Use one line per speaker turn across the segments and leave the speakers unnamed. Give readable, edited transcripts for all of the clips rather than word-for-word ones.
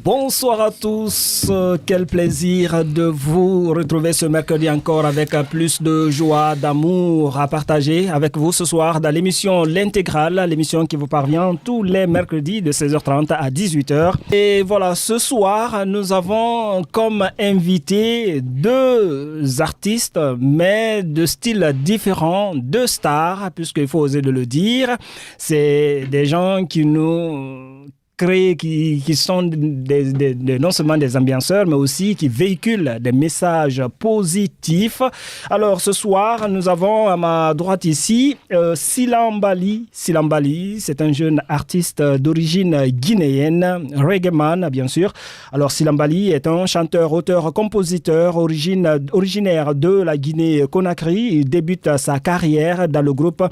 Bonsoir à tous, quel plaisir de vous retrouver ce mercredi encore avec plus de joie, d'amour à partager avec vous ce soir dans l'émission L'Intégrale, l'émission qui vous parvient tous les mercredis de 16h30 à 18h. Et voilà, ce soir, nous avons comme invités deux artistes, mais de styles différents, deux stars, puisqu'il faut oser de le dire. C'est des gens qui sont non seulement des ambianceurs, mais aussi qui véhiculent des messages positifs. Alors, ce soir, nous avons à ma droite ici Silambali. Silambali, c'est un jeune artiste d'origine guinéenne, reggaeman, bien sûr. Alors, Silambali est un chanteur, auteur, compositeur originaire de la Guinée-Conakry. Il débute sa carrière dans le groupe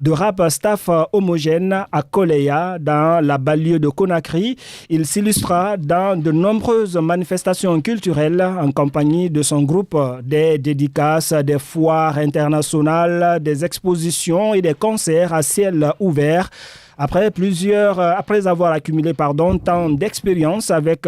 de rap Staff Homogène à Koleya, dans la banlieue de Conakry. Il s'illustra dans de nombreuses manifestations culturelles en compagnie de son groupe, des dédicaces, des foires internationales, des expositions et des concerts à ciel ouvert. Après avoir accumulé tant d'expérience avec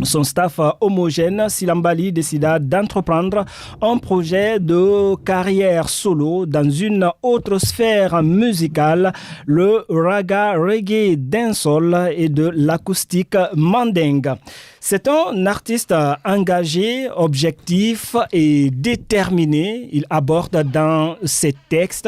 son staff homogène, Silambali décida d'entreprendre un projet de carrière solo dans une autre sphère musicale, le raga reggae dancehall et de l'acoustique mandingue. C'est un artiste engagé, objectif et déterminé. Il aborde dans ses textes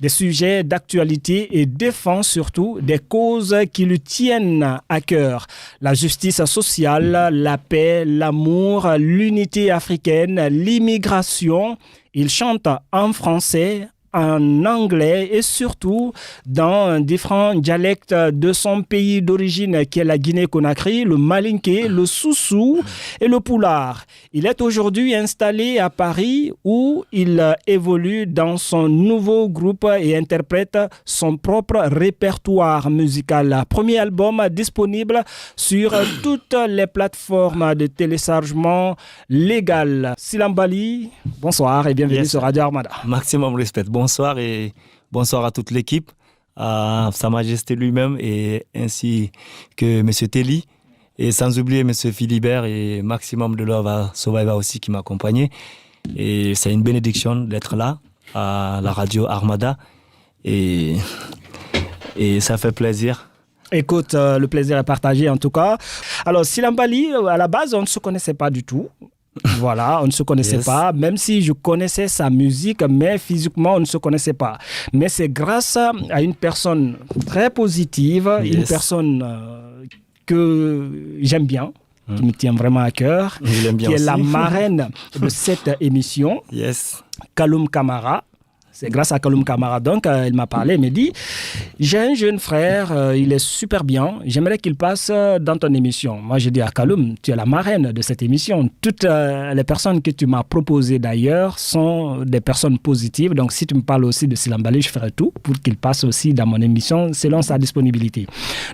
des sujets d'actualité et défend surtout des causes qui lui tiennent à cœur. La justice sociale, la paix, l'amour, l'unité africaine, l'immigration. Il chante en français, en anglais et surtout dans différents dialectes de son pays d'origine qui est la Guinée-Conakry, le malinké, le soussou et le poulard. Il est aujourd'hui installé à Paris où il évolue dans son nouveau groupe et interprète son propre répertoire musical. Premier album disponible sur toutes les plateformes de téléchargement légal. Silambali, bonsoir et bienvenue sur Radio Armada.
Maximum respect. Bonsoir et bonsoir à toute l'équipe, à Sa Majesté lui-même et ainsi que M. Telly et sans oublier M. Philibert et Maximum de Love à Survivor aussi qui m'accompagnait. Et c'est une bénédiction d'être là à la radio Armada et ça fait plaisir.
Écoute, le plaisir est partagé en tout cas. Alors Silambali, à la base, on ne se connaissait pas du tout. Voilà, on ne se connaissait pas, même si je connaissais sa musique, mais physiquement, on ne se connaissait pas. Mais c'est grâce à une personne très positive, une personne que j'aime bien, qui me tient vraiment à cœur, qui est la marraine de cette émission, Kaloum Kamara. C'est grâce à Kaloum Kamara, donc, elle m'a parlé, elle m'a dit « J'ai un jeune frère, il est super bien, j'aimerais qu'il passe dans ton émission. » Moi, j'ai dit à Kaloum, tu es la marraine de cette émission. Toutes les personnes que tu m'as proposées d'ailleurs sont des personnes positives. Donc, si tu me parles aussi de Silambali, je ferai tout pour qu'il passe aussi dans mon émission selon sa disponibilité.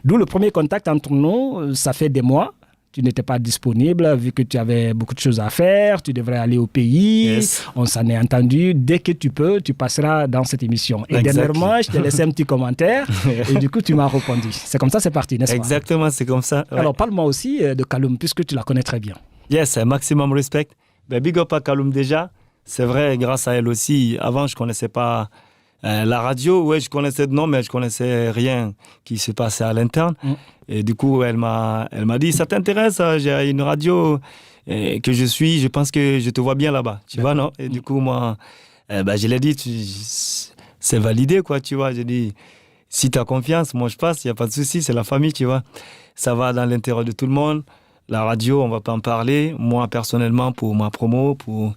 D'où le premier contact entre nous, ça fait des mois. Tu n'étais pas disponible vu que tu avais beaucoup de choses à faire, tu devrais aller au pays, on s'en est entendu. Dès que tu peux, tu passeras dans cette émission. Et dernièrement, je t'ai laissé un petit commentaire et du coup, tu m'as répondu. C'est comme ça, c'est parti, n'est-ce pas?
Exactement, c'est comme ça. Ouais.
Alors, parle-moi aussi de Kaloum, puisque tu la connais très bien.
Yes, maximum respect. Big up à Kaloum déjà. C'est vrai, grâce à elle aussi. Avant, je ne connaissais pas la radio. Ouais, je connaissais de nom, mais je ne connaissais rien qui se passait à l'interne. Et du coup, elle m'a dit, ça t'intéresse, j'ai une radio que je pense que je te vois bien là-bas. Tu vois, non? Et du coup, moi, je l'ai dit, c'est validé, quoi, tu vois. J'ai dit, si tu as confiance, moi je passe, il n'y a pas de souci, c'est la famille, tu vois. Ça va dans l'intérêt de tout le monde. La radio, on ne va pas en parler. Moi, personnellement, pour ma promo, pour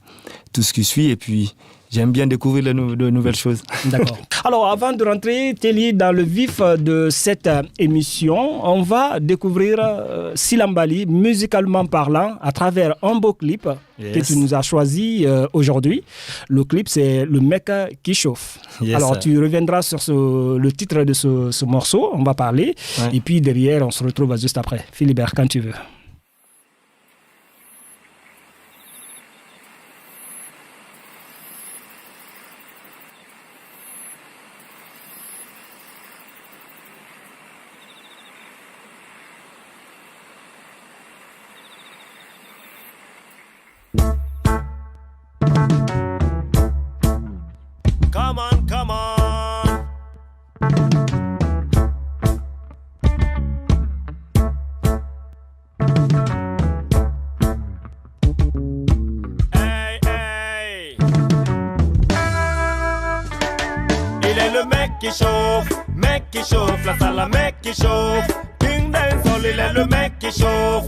tout ce qui suit. Et puis, j'aime bien découvrir de nouvelles choses.
D'accord. Alors, avant de rentrer, Telly, dans le vif de cette émission, on va découvrir Silambali, musicalement parlant, à travers un beau clip que tu nous as choisi aujourd'hui. Le clip, c'est Le mec qui chauffe. Alors, tu reviendras sur le titre de ce morceau, on va parler. Et puis, derrière, on se retrouve juste après. Philibert, quand tu veux.
Come on, come on. Hey, hey. Il est le mec qui chauffe, la salle à mec qui chauffe. King Dancehall, il est le mec qui chauffe,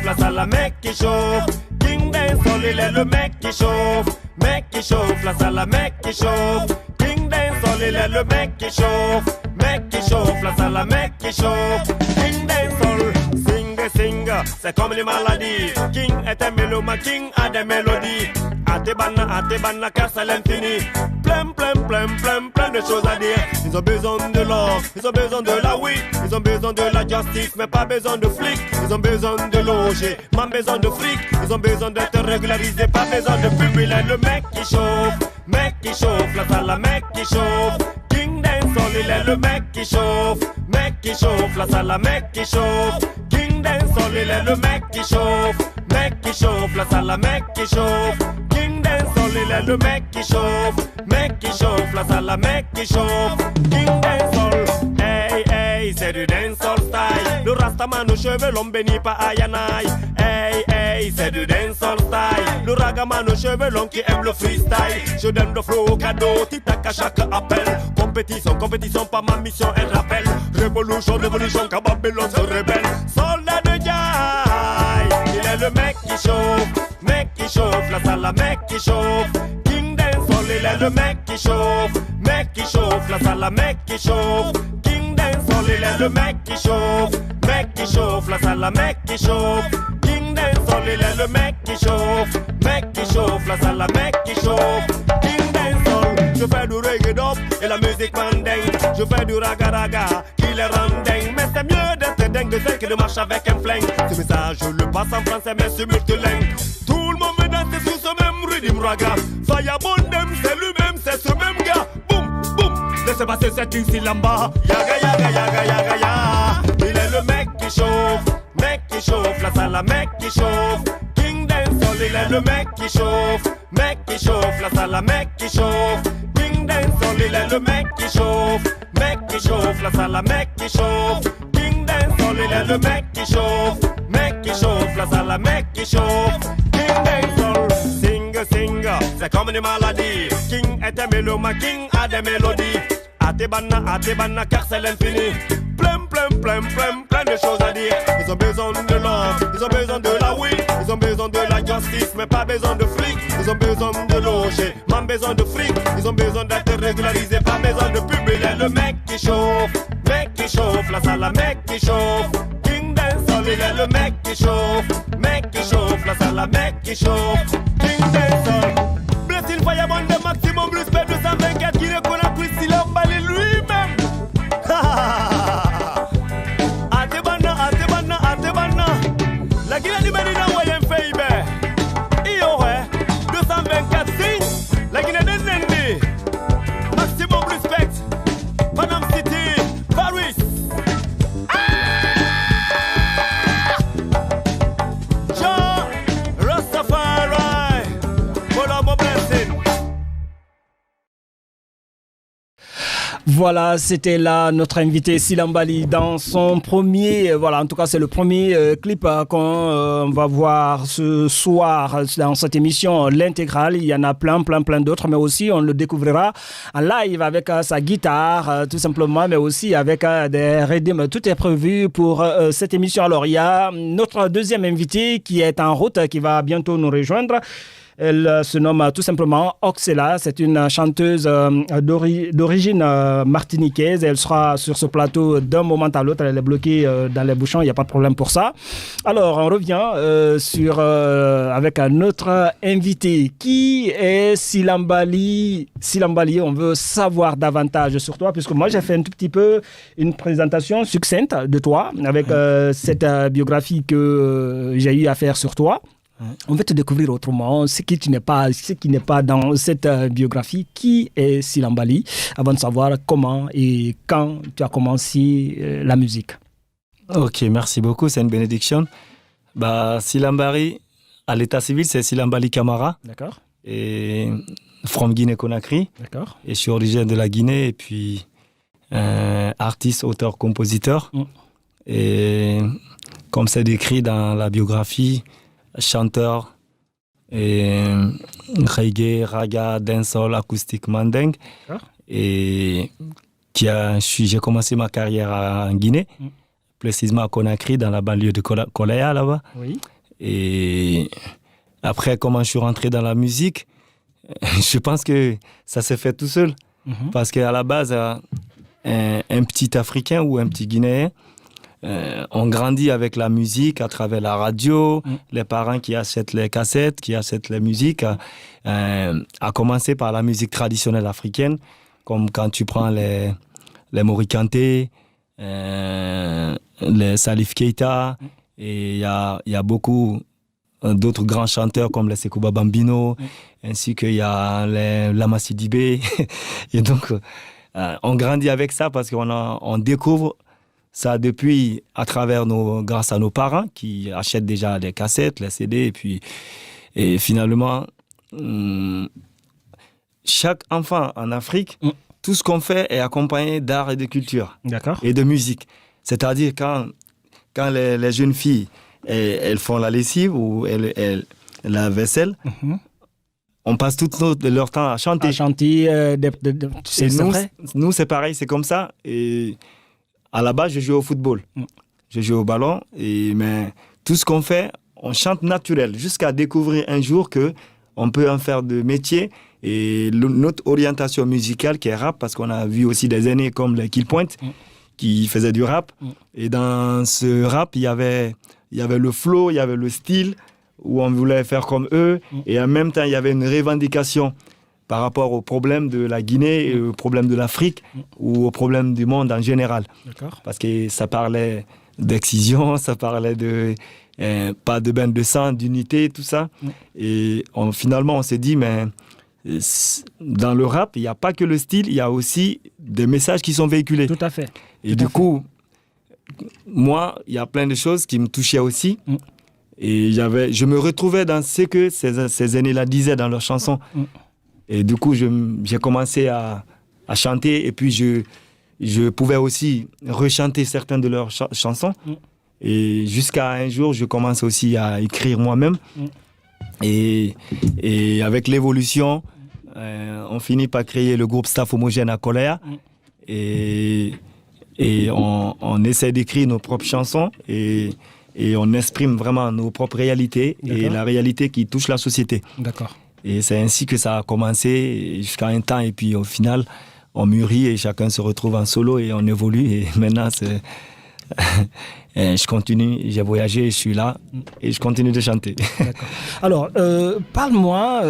la salle à mec qui chauffe. King Dancehall, il est le mec qui chauffe, la salle à mec qui chauffe. King Dancehall, il est le mec qui chauffe, la salle à mec qui chauffe. King Dancehall, sing, c'est comme les maladies. King est un mélomane, King a des mélodies. À tes bannes, car c'est l'infini. Plein de choses à dire. Ils ont besoin de l'or, ils ont besoin de la weed, ils ont besoin de la justice, mais pas besoin de flics. Ils ont besoin de loger, pas besoin de fric. Ils ont besoin d'être régularisés, pas besoin de pub. Il est le mec qui chauffe, la salle à mec qui chauffe. King Dancehall, il est le mec qui chauffe, la salle à mec qui chauffe. King Dancehall, il est le mec qui chauffe, la salle à mec qui chauffe. King Dancehall, il est le mec qui chauffe, la salle à mec qui chauffe. King Dancehall, hey, c'est du dancehall style. Le rastaman aux cheveux longs béni par Ayanai. Hey, c'est du dancehall style. Le ragaman aux cheveux longs qui aime le freestyle. Je donne le flow au cadeau, tic-tac à chaque appel. Compétition, pas ma mission, elle rappelle. Révolution, car Babylone se rebelle. Soldat de Jai, il est le mec qui chauffe, la salle à mec qui chauffe. King Dancehall, il est le mec qui chauffe, la salle à mec qui chauffe. King Dancehall, il est le mec qui chauffe, la salle à mec qui chauffe. King Dancehall, il est le mec qui chauffe, la salle à mec qui chauffe. King Dancehall, je fais du reggae-dop et la musique mandingue. Je fais du raga-raga qui les rend dingue. Mais c'est mieux d'être dingue de celle que de marcher avec un flingue. Ce message, je le passe en français mais c'est multilingue. Tout le monde veut danser sur ce même rythme raga. Fayabondem, c'est lui-même, c'est ce même gars. Boum, laissez passer cette ici là-bas. Yaga. Il est le mec qui chauffe, la salle à mec qui chauffe. King Dancehall, il est le mec qui chauffe, la salle à mec qui chauffe. King Dancehall, il est le mec qui chauffe, la salle à mec qui chauffe. King Dancehall, il est le mec qui chauffe, la salle à mec qui chauffe. King Dancehall, sing, c'est comme une maladie. King est un mélomane, King a des mélodies. À tes bannes, car c'est l'infini. Plein de choses à dire. Ils ont besoin de l'or, ils ont besoin de la weed, ils ont besoin de la justice, mais pas besoin de flics. Ils ont besoin de loger, pas besoin de fric. Ils ont besoin d'être régularisés, pas besoin de pub. Il est le mec qui chauffe, la salle à mec qui chauffe. King Dancehall, il est le mec qui chauffe, la salle à mec qui chauffe. King Dancehall, blessing fireman de maximum respect 224 qui reconnaît Christy Lambali lui-même. La Guinée du Médina, Wayen Feibe. Ioré, 224 signes. La Guinée des Nendi. Maximum respect. Panam City, Paris. Jean Rastafari. Voilà mon blessing.
Voilà, c'était là notre invité Silambali dans son premier, en tout cas c'est le premier clip qu'on va voir ce soir dans cette émission, l'intégrale. Il y en a plein d'autres, mais aussi on le découvrira en live avec sa guitare, tout simplement, mais aussi avec des rythmes. Tout est prévu pour cette émission. Alors il y a notre deuxième invité qui est en route, qui va bientôt nous rejoindre. Elle se nomme tout simplement Oxella. C'est une chanteuse d'origine martiniquaise. Elle sera sur ce plateau d'un moment à l'autre. Elle est bloquée dans les bouchons. Il n'y a pas de problème pour ça. Alors, on revient avec un autre invité. Qui est Silambali? Silambali, on veut savoir davantage sur toi, puisque moi, j'ai fait un tout petit peu une présentation succincte de toi avec cette biographie que j'ai eu à faire sur toi. On va te découvrir autrement, ce qui n'est pas dans cette biographie. Qui est Silambali, avant de savoir comment et quand tu as commencé la musique.
Ok, merci beaucoup, c'est une bénédiction. Silambali, À l'état civil, c'est Silambali Camara.
D'accord.
Et from Guinée-Conakry.
D'accord.
Et je suis originaire de la Guinée. Et puis, artiste, auteur, compositeur. Et comme c'est décrit dans la biographie, chanteur, et reggae, raga, dancehall, acoustique, mandingue. Et j'ai commencé ma carrière en Guinée, précisément à Conakry, dans la banlieue de Kolaya, là-bas.
Oui.
Et après, comment je suis rentré dans la musique, je pense que ça s'est fait tout seul. Parce qu'à la base, un petit Africain ou un petit Guinéen, on grandit avec la musique à travers la radio, les parents qui achètent les cassettes, qui achètent les musiques, à commencer par la musique traditionnelle africaine, comme quand tu prends les Mori Kanté, les Salif Keita, et il y a beaucoup d'autres grands chanteurs comme les Sekouba Bambino, ainsi qu'il y a les Lama Sidibé. Et donc, on grandit avec ça parce qu'on découvre ça depuis grâce à nos parents qui achètent déjà les cassettes, les CD, et finalement, chaque enfant en Afrique, tout ce qu'on fait est accompagné d'art et de culture.
D'accord.
Et de musique. C'est-à-dire quand les jeunes filles, elles font la lessive ou la vaisselle, on passe tout leur temps à chanter.
À chanter, c'est vrai.
Nous, c'est pareil, c'est comme ça. Et à la base, je joue au football. Je joue au ballon. Mais tout ce qu'on fait, on chante naturel. Jusqu'à découvrir un jour qu'on peut en faire de métier. Et notre orientation musicale qui est rap, parce qu'on a vu aussi des aînés comme les Kill Point qui faisaient du rap. Et dans ce rap, il y avait le flow, il y avait le style où on voulait faire comme eux. Et en même temps, il y avait une revendication par rapport aux problèmes de la Guinée, et aux problèmes de l'Afrique ou aux problèmes du monde en général.
D'accord.
Parce que ça parlait d'excision, ça parlait de pas de bain de sang, d'unité, tout ça. Et finalement, on s'est dit, mais dans le rap, il n'y a pas que le style, il y a aussi des messages qui sont véhiculés.
Tout à fait.
Et du coup, moi, il y a plein de choses qui me touchaient aussi. Et je me retrouvais dans ce que ces aînés-là disaient dans leurs chansons. Et du coup, j'ai commencé à chanter. Et puis, je pouvais aussi rechanter certaines de leurs chansons. Et jusqu'à un jour, je commence aussi à écrire moi-même. Et avec l'évolution, on finit par créer le groupe Staff Homogène à Kolaya. Et on essaie d'écrire nos propres chansons et on exprime vraiment nos propres réalités et la réalité qui touche la société.
D'accord. Et
c'est ainsi que ça a commencé jusqu'à un temps. Et puis au final, on mûrit et chacun se retrouve en solo et on évolue. Et maintenant, je continue, j'ai voyagé, je suis là et je continue de chanter.
D'accord. Alors, parle-moi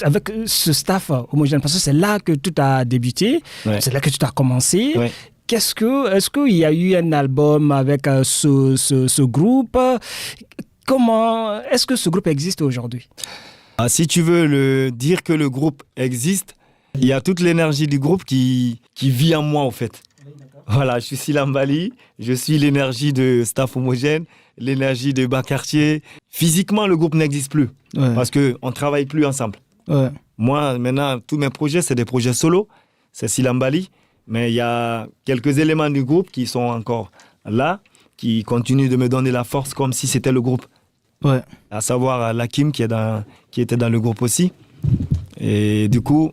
avec ce staff homogène, parce que c'est là que tout a débuté, c'est là que tout a commencé. Ouais. Est-ce qu'il y a eu un album avec ce groupe? Comment est-ce que ce groupe existe aujourd'hui?
Si tu veux dire que le groupe existe, il y a toute l'énergie du groupe qui vit en moi, en fait. Voilà, je suis Silambali, je suis l'énergie de Staff Homogène, l'énergie de Bas-Quartier. Physiquement, le groupe n'existe plus parce qu'on ne travaille plus ensemble. Ouais. Moi, maintenant, tous mes projets, c'est des projets solo. C'est Silambali, mais il y a quelques éléments du groupe qui sont encore là, qui continuent de me donner la force comme si c'était le groupe. Ouais. À savoir Lakim qui était dans le groupe aussi. Et du coup,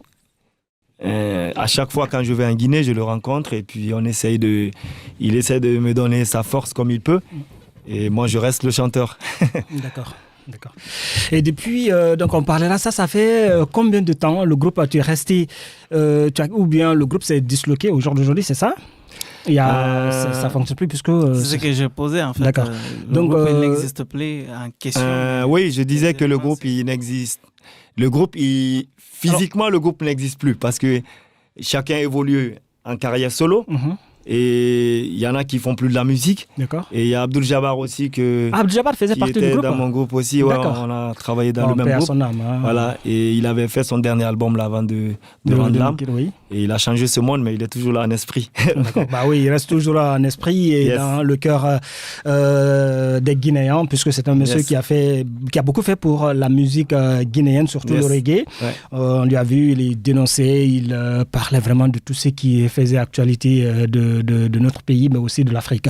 à chaque fois quand je vais en Guinée, je le rencontre et puis il essaie de me donner sa force comme il peut. Et moi, je reste le chanteur.
D'accord. Et depuis, donc on parlait là, ça fait combien de temps le groupe a-t-il resté ou bien le groupe s'est disloqué au jour d'aujourd'hui, c'est ça? Ça ne fonctionne plus puisque...
c'est ce que j'ai posé en fait.
D'accord.
Le groupe il n'existe plus en question.
Oui, je disais que le groupe il n'existe. Physiquement, le groupe n'existe plus parce que chacun évolue en carrière solo. Et il y en a qui font plus de la musique.
D'accord.
Et il y a Abdul Jabbar aussi
Abdul Jabbar faisait
qui
partie du
était
groupe.
dans mon groupe aussi. Ouais, on a travaillé dans le même groupe.
Son âme, hein.
Voilà. Et il avait fait son dernier album là avant de rendre l'âme.
Oui.
Et il a changé ce monde, mais il est toujours là en esprit.
D'accord. Bah oui, il reste toujours là en esprit et dans le cœur des Guinéens, puisque c'est un monsieur qui a beaucoup fait pour la musique guinéenne, surtout le reggae. Ouais. On lui a vu, il dénonçait, il parlait vraiment de tout ce qui faisait actualité de notre pays, mais aussi de l'Afrique.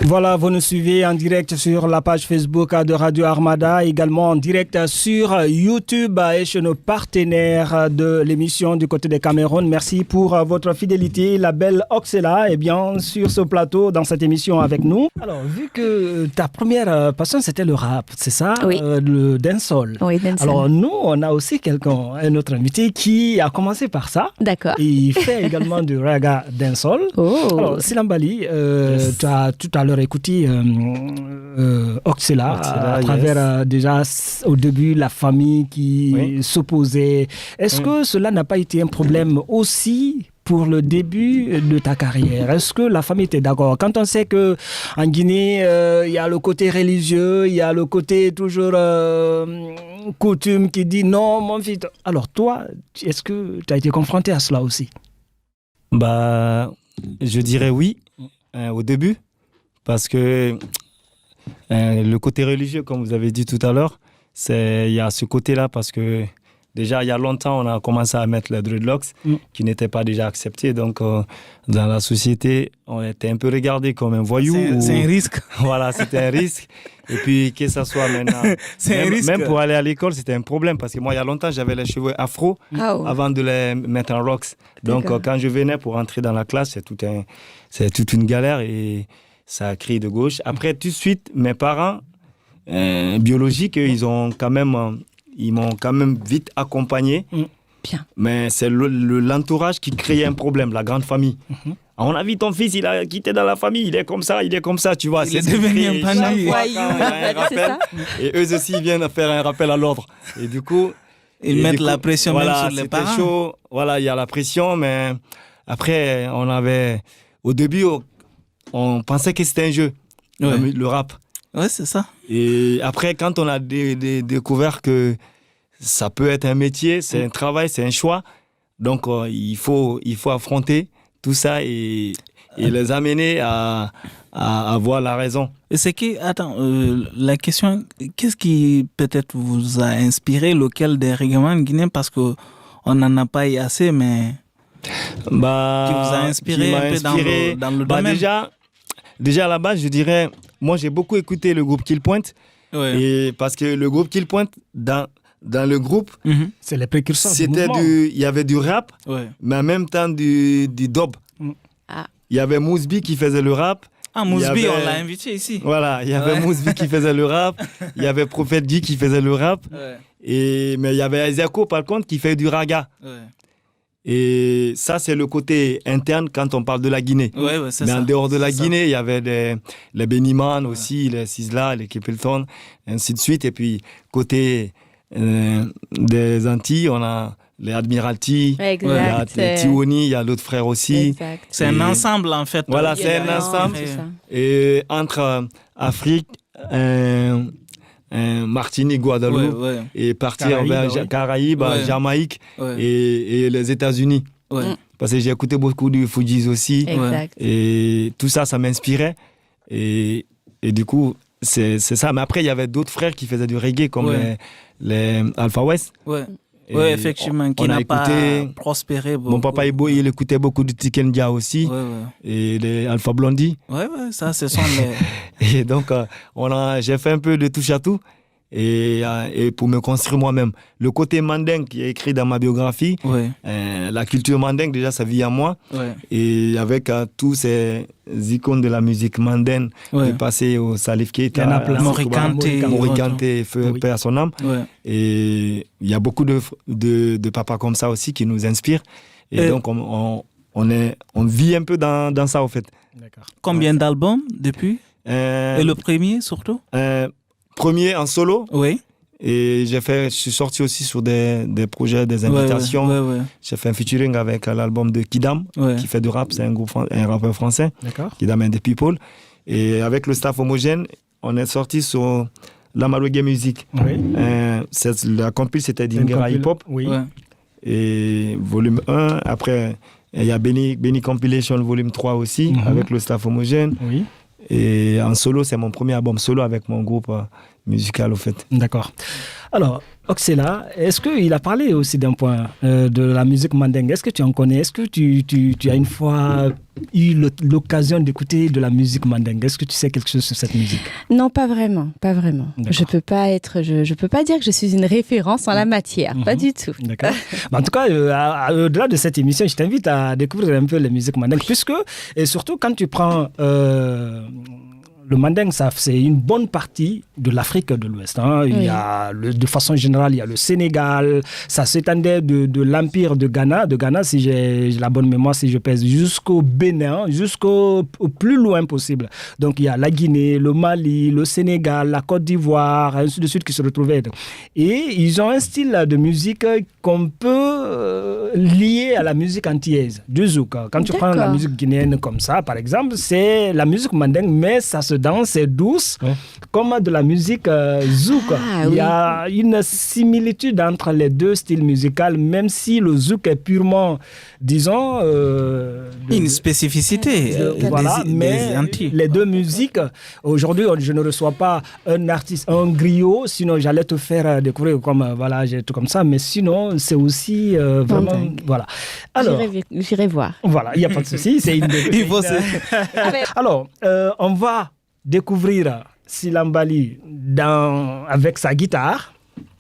Voilà, vous nous suivez en direct sur la page Facebook de Radio Armada, également en direct sur YouTube et chez nos partenaires de l'émission du côté des Cameroun. Merci pour votre fidélité. La belle Oxela est bien sur ce plateau dans cette émission avec nous. Alors, vu que ta première passion c'était le rap, c'est ça?
Oui.
Le dancehall.
Oui, dancehall. Alors,
nous, on a aussi un autre invité qui a commencé par ça.
D'accord.
Il fait également du raga dancehall.
Oh.
Alors, Silambali, tu as tout à l'heure écouté Oxela à travers déjà au début la famille qui s'opposait. Est-ce que cela n'a pas été un problème aussi pour le début de ta carrière? Est-ce que la famille était d'accord? Quand on sait qu'en Guinée, il y a le côté religieux, il y a le côté toujours coutume qui dit non, mon fils. Alors toi, est-ce que tu as été confronté à cela aussi?
Je dirais oui au début. Parce que le côté religieux, comme vous avez dit tout à l'heure, il y a ce côté-là parce que déjà, il y a longtemps, on a commencé à mettre les dreadlocks qui n'étaient pas déjà acceptés. Donc, dans la société, on était un peu regardé comme un voyou.
C'est un risque.
Voilà, c'était un risque. Et puis, que ça soit maintenant... Même pour aller à l'école, c'était un problème parce que moi, il y a longtemps, j'avais les cheveux afro avant de les mettre en rocks. Donc, quand je venais pour entrer dans la classe, c'est toute une galère et... ça crie de gauche. Après, tout de suite, mes parents biologiques, ils m'ont quand même vite accompagné.
Bien.
Mais c'est l'entourage qui créait un problème, la grande famille. À mon avis, ton fils, il a quitté dans la famille, il est comme ça, tu vois.
Il est devenu un bandit.
Et eux aussi, ils viennent faire un rappel à l'ordre. Et du coup...
Ils mettent la pression même sur les parents.
C'était chaud. Voilà, il y a la pression, mais après, au début, on pensait que c'était un jeu, le rap.
Ouais, c'est ça.
Et après, quand on a découvert que ça peut être un métier, c'est un travail, c'est un choix. Donc, il faut affronter tout ça et les amener à avoir la raison.
Et c'est que, la question, qu'est-ce qui peut-être vous a inspiré, lequel des règlements guinéens, parce qu'on n'en a pas assez, mais qui vous a inspiré un peu dans le domaine?
Déjà à la base, je dirais, moi j'ai beaucoup écouté le groupe Kill Point. Et parce que le groupe Kill Point, dans le groupe,
c'est les précurseurs
il y avait du rap, mais en même temps du dub. Il y avait Mousby qui faisait le rap.
Mousby, on l'a invité ici.
Voilà, il y avait Mousby qui faisait le rap, il y avait Prophet G qui faisait le rap, mais il y avait Isako par contre qui fait du raga. Et ça, c'est le côté interne quand on parle de la Guinée. Mais en dehors de la Guinée, il y avait les Beniman aussi, les Sisla, les Kepelton, ainsi de suite. Et puis, côté des Antilles, on a les Admiralty, il y a les Tiwoni, il y a l'autre frère aussi.
Exact.
C'est un ensemble, en fait.
Voilà, c'est un ensemble. Et entre Afrique, Martinique, Guadeloupe, et partir vers Caraïbes, Jamaïque et les États-Unis. Parce que j'ai écouté beaucoup de Fujis aussi. Et tout ça, ça m'inspirait. Et du coup, c'est ça. Mais après, il y avait d'autres frères qui faisaient du reggae, comme les Alpha West.
Oui, effectivement, qui n'a pas prospéré beaucoup.
Mon papa Ibo, il écoutait beaucoup de Tikendia aussi, et les Alpha Blondie.
Ça, ce sont
les... Et donc, j'ai fait un peu de touche à tout, et pour me construire moi-même. Le côté mandingue qui est écrit dans ma biographie, la culture mandingue, déjà, ça vit en moi. Et avec tous ces icônes de la musique mandingue, du passé au Salif Keita,
Morikante,
paix à son âme. Et il y a beaucoup de papas comme ça aussi qui nous inspirent. Et donc, on vit un peu dans ça, en fait.
Combien d'albums depuis? Et le premier, surtout?
Premier en solo. Et je suis sorti aussi sur des projets, des invitations.
Ouais.
J'ai fait un featuring avec l'album de Kidam, qui fait du rap, c'est un rappeur français.
D'accord.
Kidam and the People. Et avec le staff homogène, on est sorti sur l'Amarugue Music.
Oui.
La compil, c'était Dingera Hip Hop.
Oui.
Ouais.
Et volume 1. Après, il y a Benny Compilation volume 3 aussi, avec le staff homogène.
Oui.
Et en solo, c'est mon premier album solo avec mon groupe musical, au fait.
D'accord. Alors, Oxela, est-ce qu'il a parlé aussi d'un point de la musique mandingue? Est-ce que tu en connais? Est-ce que tu as une fois eu l'occasion d'écouter de la musique mandingue? Est-ce que tu sais quelque chose sur cette musique?
Non, pas vraiment. Je peux pas dire que je suis une référence en la matière, pas du tout.
D'accord. En tout cas, au-delà de cette émission, je t'invite à découvrir un peu les musiques mandingues, et surtout quand tu prends le mandingue, c'est une bonne partie de l'Afrique de l'Ouest. Hein. Il y a de façon générale, il y a le Sénégal. Ça s'étendait de l'empire de Ghana, si j'ai la bonne mémoire, si je pèse, jusqu'au Bénin, jusqu'au plus loin possible. Donc il y a la Guinée, le Mali, le Sénégal, la Côte d'Ivoire, ainsi de suite qui se retrouvaient. Et ils ont un style de musique qu'on peut lier à la musique antillaise, du zouk. Quand tu prends la musique guinéenne comme ça, par exemple, c'est la musique mandingue, mais ça se danse, c'est douce, comme de la musique zouk. Il y a une similitude entre les deux styles musicaux, même si le zouk est purement, disons...
une spécificité.
Voilà, mais les deux musiques, aujourd'hui, je ne reçois pas un artiste, un griot, sinon j'allais te faire découvrir j'ai tout comme ça, mais sinon, c'est aussi vraiment... Voilà. Alors,
j'irai voir.
Voilà, il n'y a pas de souci, c'est une... Alors, on va découvrir Silambali avec sa guitare.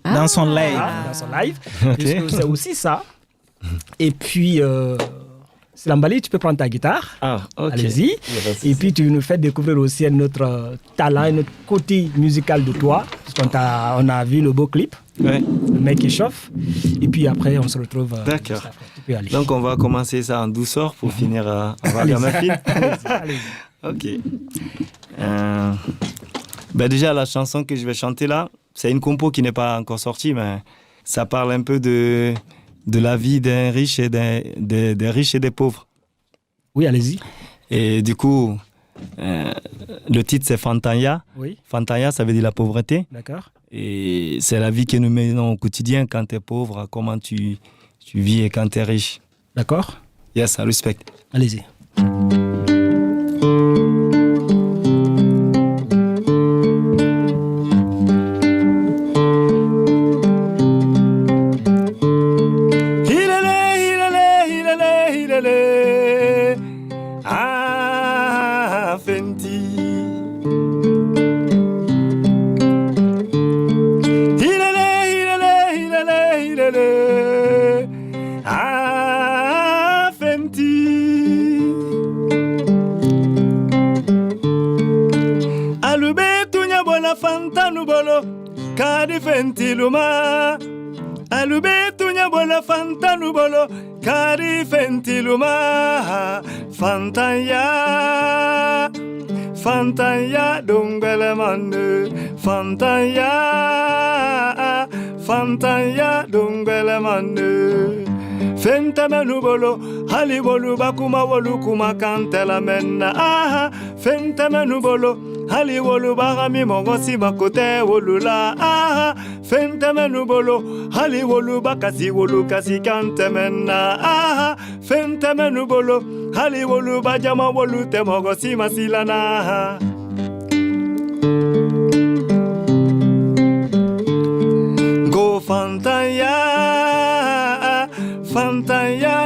Dans son live.
Puisque c'est aussi ça. Et puis, Silambali, tu peux prendre ta guitare. Allez-y. Et puis, tu nous fais découvrir aussi un autre talent, un autre côté musical de toi. Parce qu'on a vu le beau clip. Le mec qui chauffe. Et puis après, on se retrouve.
D'accord. Donc, on va commencer ça en douceur pour finir à Ragamuffin.
Allez-y.
Ok. Déjà, la chanson que je vais chanter là, c'est une compo qui n'est pas encore sortie, mais ça parle un peu de la vie d'un riche et des riches et des pauvres.
Oui, allez-y.
Et du coup, le titre c'est Fantanya.
Oui.
Fantanya, ça veut dire la pauvreté.
D'accord.
Et c'est la vie que nous menons au quotidien quand tu es pauvre, comment tu vis et quand tu es riche.
D'accord.
Yes, I respect.
Allez-y.
Kadi fentiluma alubetu nyabola fanta nubolo kadi fentiluma fantanya dongele mande fantanya dongele mande fentame nubolo hali bolu bakuma wolu kuma kantela menna fentame nubolo hali wolu bagami mongosi bakote wolula fentame nubolo hali wolu bakasi wolu kasi kantemena fentame nubolo hali wolu bajama wolu te mongosi masilana go fantanya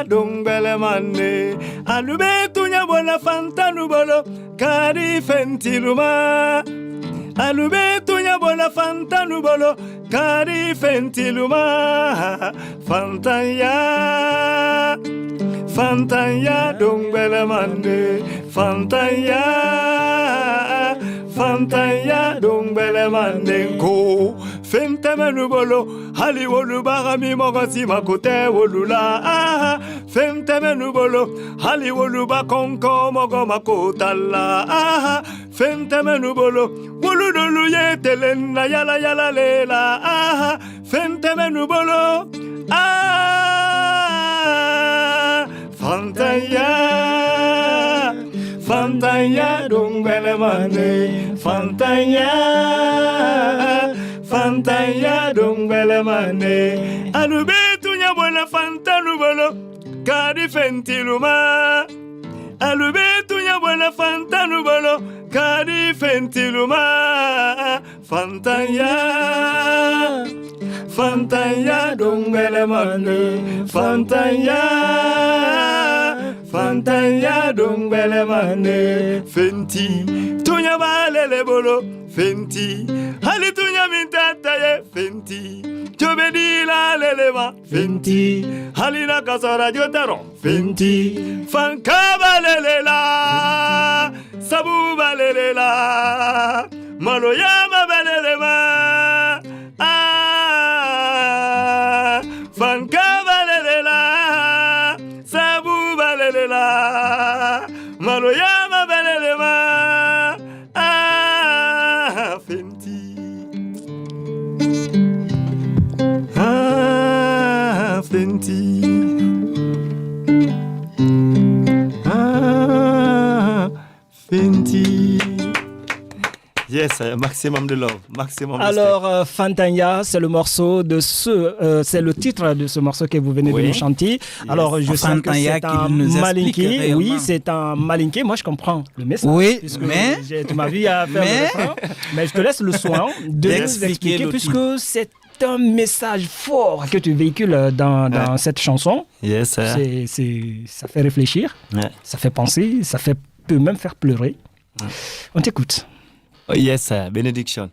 dongbele mane alubetu nyabona fanta nubolo kadi fentiluma alubetu nyabona fanta nubolo kadi fentiluma fantanya dongbele mane fantanya dongbele mane go fentame nubolo hali wolu bagami mogosi makote wolula fentame nubolo hali wolu bakonko mogo makotala fentame nubolo wolu
bulu yetelena yala yala lela ah fenteme nubolo ah fantaya fantaya dungele mane fantaya fantaya dungele mane alubetu nyabona fanta nubolo kadi fentiluma alubetu nyabona fanta nubolo kadi fentiluma fantaya fantaya dungele mane fantaya fantaya dungele mane fenti tunya balele bolo fenti hali tunya mintata ye fenti jobedi la lelema fenti hali na kasara jotaro fenti fanka lelela sabu lelela maloyama balelema ah fanka lelela sabu lelela maloyama balelema ah fenti ah fenti ah fenti. Yes, maximum de love, maximum.
Alors, Fantanya, c'est le morceau de c'est le titre de ce morceau que vous venez de nous chanter. Yes. Alors, je sens que c'est un malinké. Oui, c'est un malinké. Moi, je comprends le message.
Oui, mais
tu m'as vu à faire le refrain. Mais je te laisse le soin de nous expliquer, puisque c'est un message fort que tu véhicules dans cette chanson.
Yes.
Ça fait réfléchir, ça fait penser, peut même faire pleurer. On t'écoute.
Yes, bénédiction.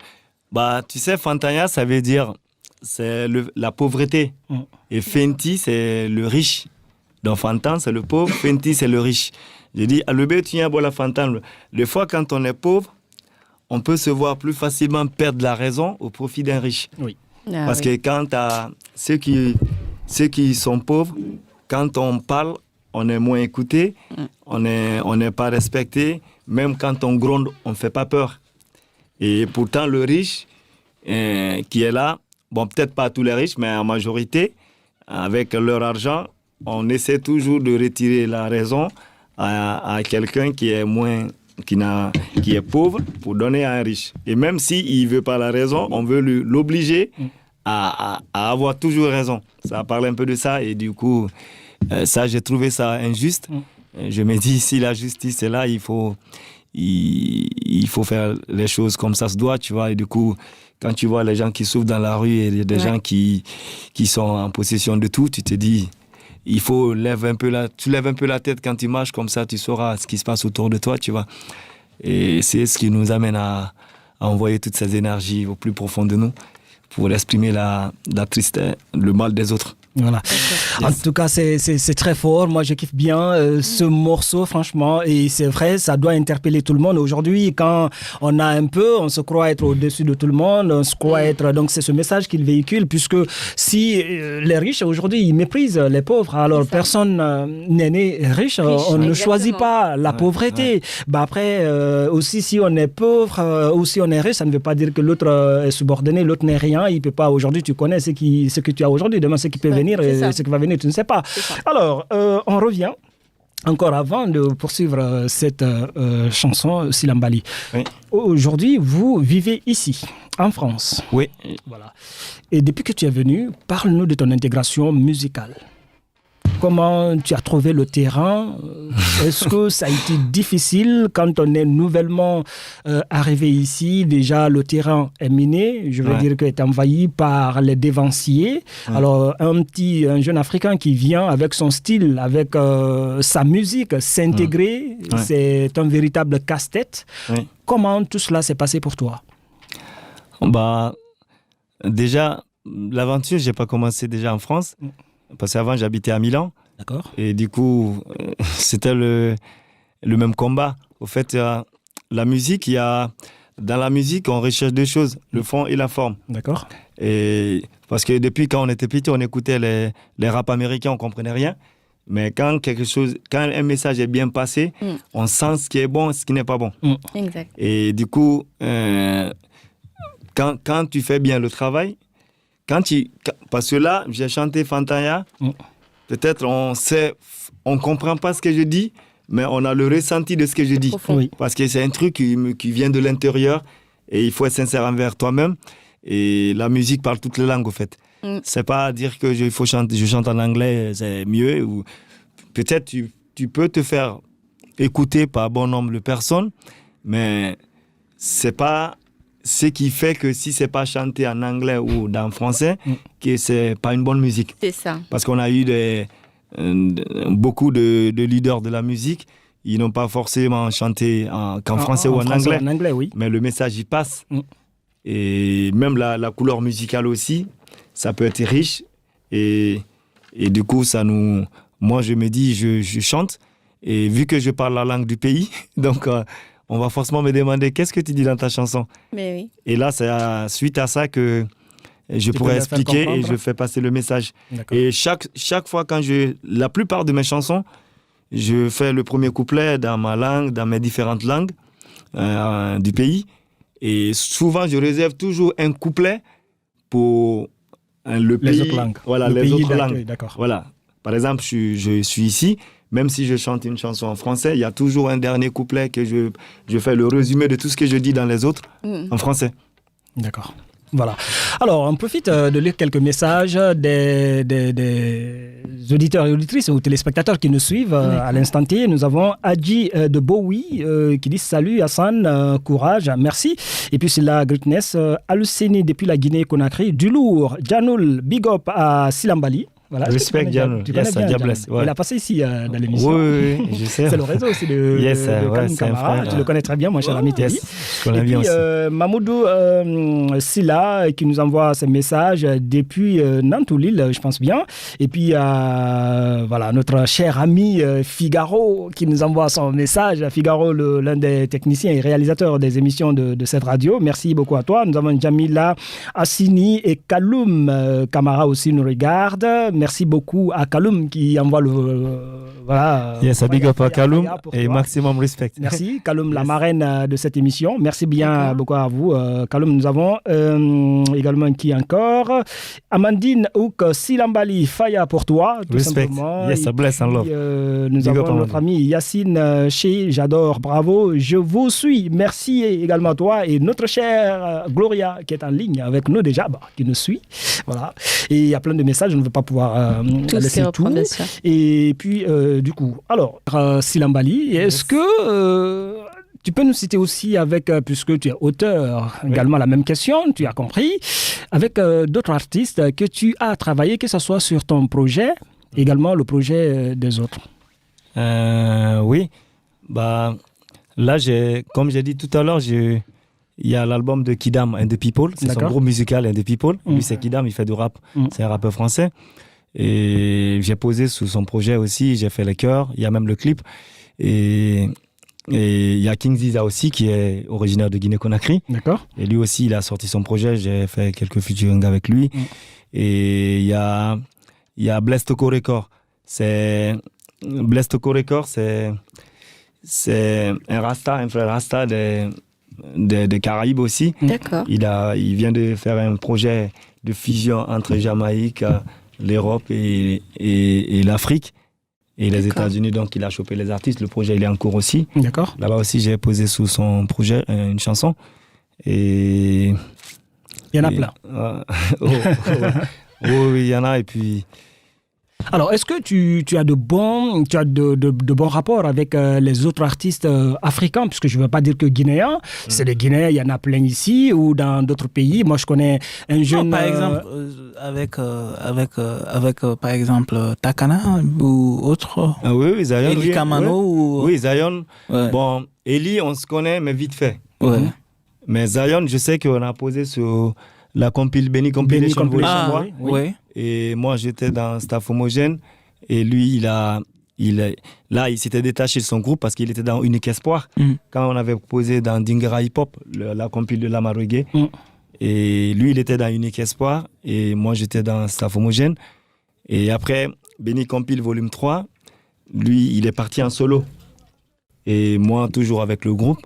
Bah, tu sais, Fantanya, ça veut dire c'est la pauvreté. Et Fenti, c'est le riche. Donc Fantan, c'est le pauvre. Fenti, c'est le riche. J'ai dit, Alubé, tu viens boire la Fantan. Des fois, quand on est pauvre, on peut se voir plus facilement perdre la raison au profit d'un riche.
Oui.
Parce que quand ceux qui sont pauvres, quand on parle, on est moins écouté, on n'est pas respecté. Même quand on gronde, on ne fait pas peur. Et pourtant, le riche qui est là, bon, peut-être pas tous les riches, mais en majorité, avec leur argent, on essaie toujours de retirer la raison à quelqu'un qui est pauvre pour donner à un riche. Et même s'il ne veut pas la raison, on veut l'obliger à avoir toujours raison. Ça parle un peu de ça et du coup, ça, j'ai trouvé ça injuste. Je me dis, si la justice est là, il faut faire les choses comme ça se doit, tu vois. Et du coup, quand tu vois les gens qui souffrent dans la rue et des gens qui sont en possession de tout, tu te dis, il faut tu lèves un peu la tête quand tu marches, comme ça tu sauras ce qui se passe autour de toi, tu vois. Et c'est ce qui nous amène à envoyer toutes ces énergies au plus profond de nous pour exprimer la tristesse, le mal des autres.
Voilà. Yes. En tout cas, c'est très fort. Moi, je kiffe bien ce morceau, franchement. Et c'est vrai, ça doit interpeller tout le monde. Aujourd'hui, quand on a un peu, on se croit être au-dessus de tout le monde. On se croit être... Donc, c'est ce message qu'il véhicule, puisque si les riches, aujourd'hui, ils méprisent les pauvres. Alors, personne n'est né riche. On ne choisit pas la pauvreté. Ouais. Bah, après, aussi, si on est pauvre ou si on est riche, ça ne veut pas dire que l'autre est subordonné, l'autre n'est rien. Il peut pas, aujourd'hui, tu connais ce que tu as aujourd'hui. Demain, ce qui peut venir. Et ce qui va venir, tu ne sais pas. Alors, on revient encore avant de poursuivre cette chanson Silambali. Oui. Aujourd'hui, vous vivez ici, en France.
Oui.
Voilà. Et depuis que tu es venu, parle-nous de ton intégration musicale. Comment tu as trouvé le terrain? Est-ce que ça a été difficile quand on est nouvellement arrivé ici? Déjà, le terrain est miné, je veux dire qu'il est envahi par les dévanciers. Alors, un jeune Africain qui vient avec son style, avec sa musique, s'intégrer, c'est un véritable casse-tête. Comment tout cela s'est passé pour toi?
Bah, déjà, l'aventure, je n'ai pas commencé déjà en France. Parce qu'avant, j'habitais à Milan.
D'accord.
Et du coup, c'était le même combat. Au fait, la musique, dans la musique, on recherche deux choses, le fond et la forme.
D'accord.
Et parce que depuis quand on était petit, on écoutait les rap américains, on ne comprenait rien. Mais quand un message est bien passé, on sent ce qui est bon et ce qui n'est pas bon.
Exact.
Et du coup, quand tu fais bien le travail, parce que là, j'ai chanté Fantaya, peut-être on comprend pas ce que je dis, mais on a le ressenti de ce que je dis.
Oui.
Parce que c'est un truc qui vient de l'intérieur et il faut être sincère envers toi-même. Et la musique parle toutes les langues, au fait. C'est pas dire que je chante en anglais, c'est mieux. Ou peut-être tu peux te faire écouter par bon nombre de personnes, mais c'est pas ce qui fait que si c'est pas chanté en anglais ou en français, que c'est pas une bonne musique.
C'est ça.
Parce qu'on a eu beaucoup de leaders de la musique, ils n'ont pas forcément chanté qu'en français ou en anglais.
En anglais, oui.
Mais le message, il passe. Et même la couleur musicale aussi, ça peut être riche. Et du coup, moi, je me dis, je chante. Et vu que je parle la langue du pays, donc on va forcément me demander qu'est-ce que tu dis dans ta chanson.
Mais oui.
Et là, c'est suite à ça que je pourrais expliquer et je fais passer le message.
D'accord.
Et chaque fois, la plupart de mes chansons, je fais le premier couplet dans ma langue, dans mes différentes langues du pays. Et souvent, je réserve toujours un couplet pour le pays.
Les autres langues.
Voilà,
le
les
pays
autres langues.
D'accord.
Voilà. Par exemple, je suis ici, même si je chante une chanson en français, il y a toujours un dernier couplet que je fais le résumé de tout ce que je dis dans les autres en français.
D'accord. Voilà. Alors, on profite de lire quelques messages des auditeurs et auditrices ou téléspectateurs qui nous suivent à l'instant T. Nous avons Adji de Bowie qui dit « Salut Hassan, courage, merci ». Et puis c'est la Greatness, Aluseni depuis la Guinée-Conakry, du lourd, Janoul, big up à Silambali. Voilà,
Respect, Janoul.
Yes,
ouais.
Il a passé ici dans l'émission.
Oui, je sais.
C'est le réseau aussi de Kaloum Camara. Tu le connais très bien, mon cher ami Teddy.
Yes, je connais bien aussi.
Mamoudou Silla qui nous envoie ce message depuis Nantes ou Lille, je pense bien. Et puis voilà, notre cher ami Figaro qui nous envoie son message. Figaro, l'un des techniciens et réalisateurs des émissions de cette radio. Merci beaucoup à toi. Nous avons Jamila Assini et Kaloum Camara aussi nous regardent. Merci beaucoup à Kaloum qui envoie voilà.
Yes, a big up à Kaloum et maximum respect.
Merci Kaloum, la marraine de cette émission. Merci bien beaucoup à vous. Kaloum, nous avons également qui encore Amandine Ouk Silambali, Faya pour toi. Tout
respect.
Simplement.
Yes, a bless and love.
Nous big avons notre ami Yacine Chez, j'adore, bravo, je vous suis. Merci également à toi et notre chère Gloria qui est en ligne avec nous déjà, qui nous suit. Voilà. Et il y a plein de messages, je ne veux pas pouvoir laisser tout. Et puis, du coup, alors, Silambali, est-ce que tu peux nous citer aussi avec, puisque tu es auteur, également la même question, tu as compris, avec d'autres artistes que tu as travaillé, que ce soit sur ton projet, également le projet des autres?
Oui, là, comme j'ai dit tout à l'heure, il y a l'album de Kidam and the People, c'est son groupe musical and the People. Lui, c'est Kidam, il fait du rap, c'est un rappeur français. Et j'ai posé sous son projet aussi, j'ai fait les chœurs, il y a même le clip. Et il y a King Ziza aussi, qui est originaire de Guinée-Conakry.
D'accord.
Et lui aussi, il a sorti son projet, j'ai fait quelques featuring avec lui. Et il y a Bless Toko Record. Bless Toko Record, c'est un Rasta, un frère Rasta des Caraïbes aussi.
D'accord.
Il vient de faire un projet de fusion entre Jamaïque, l'Europe et l'Afrique et les États-Unis. Donc, il a chopé les artistes. Le projet, il est en cours aussi.
D'accord.
Là-bas aussi, j'ai posé sous son projet une chanson. Et
il y en a plein.
Oui, il y en a. Et puis...
Alors, est-ce que tu as de bons rapports avec les autres artistes africains, puisque je ne veux pas dire que guinéens, c'est des Guinéens, il y en a plein ici ou dans d'autres pays. Moi, je connais un jeune...
Non, par exemple, avec par exemple, Takana ou autre.
Ah oui, Zion.
Eli Kamano.
Oui, Zion.
Ouais.
Bon, Eli, on se connaît, mais vite fait.
Ouais.
Mais Zion, je sais qu'on a posé sur la Benny Compilation.
Oui.
Et moi, j'étais dans Staff Homogène. Et lui, il s'était détaché de son groupe parce qu'il était dans Unique Espoir. Quand on avait posé dans Dingera Hip Hop, la compil de Lama Reggae. Et lui, il était dans Unique Espoir. Et moi, j'étais dans Staff Homogène. Et après, Benny Compil Volume 3, lui, il est parti en solo. Et moi, toujours avec le groupe.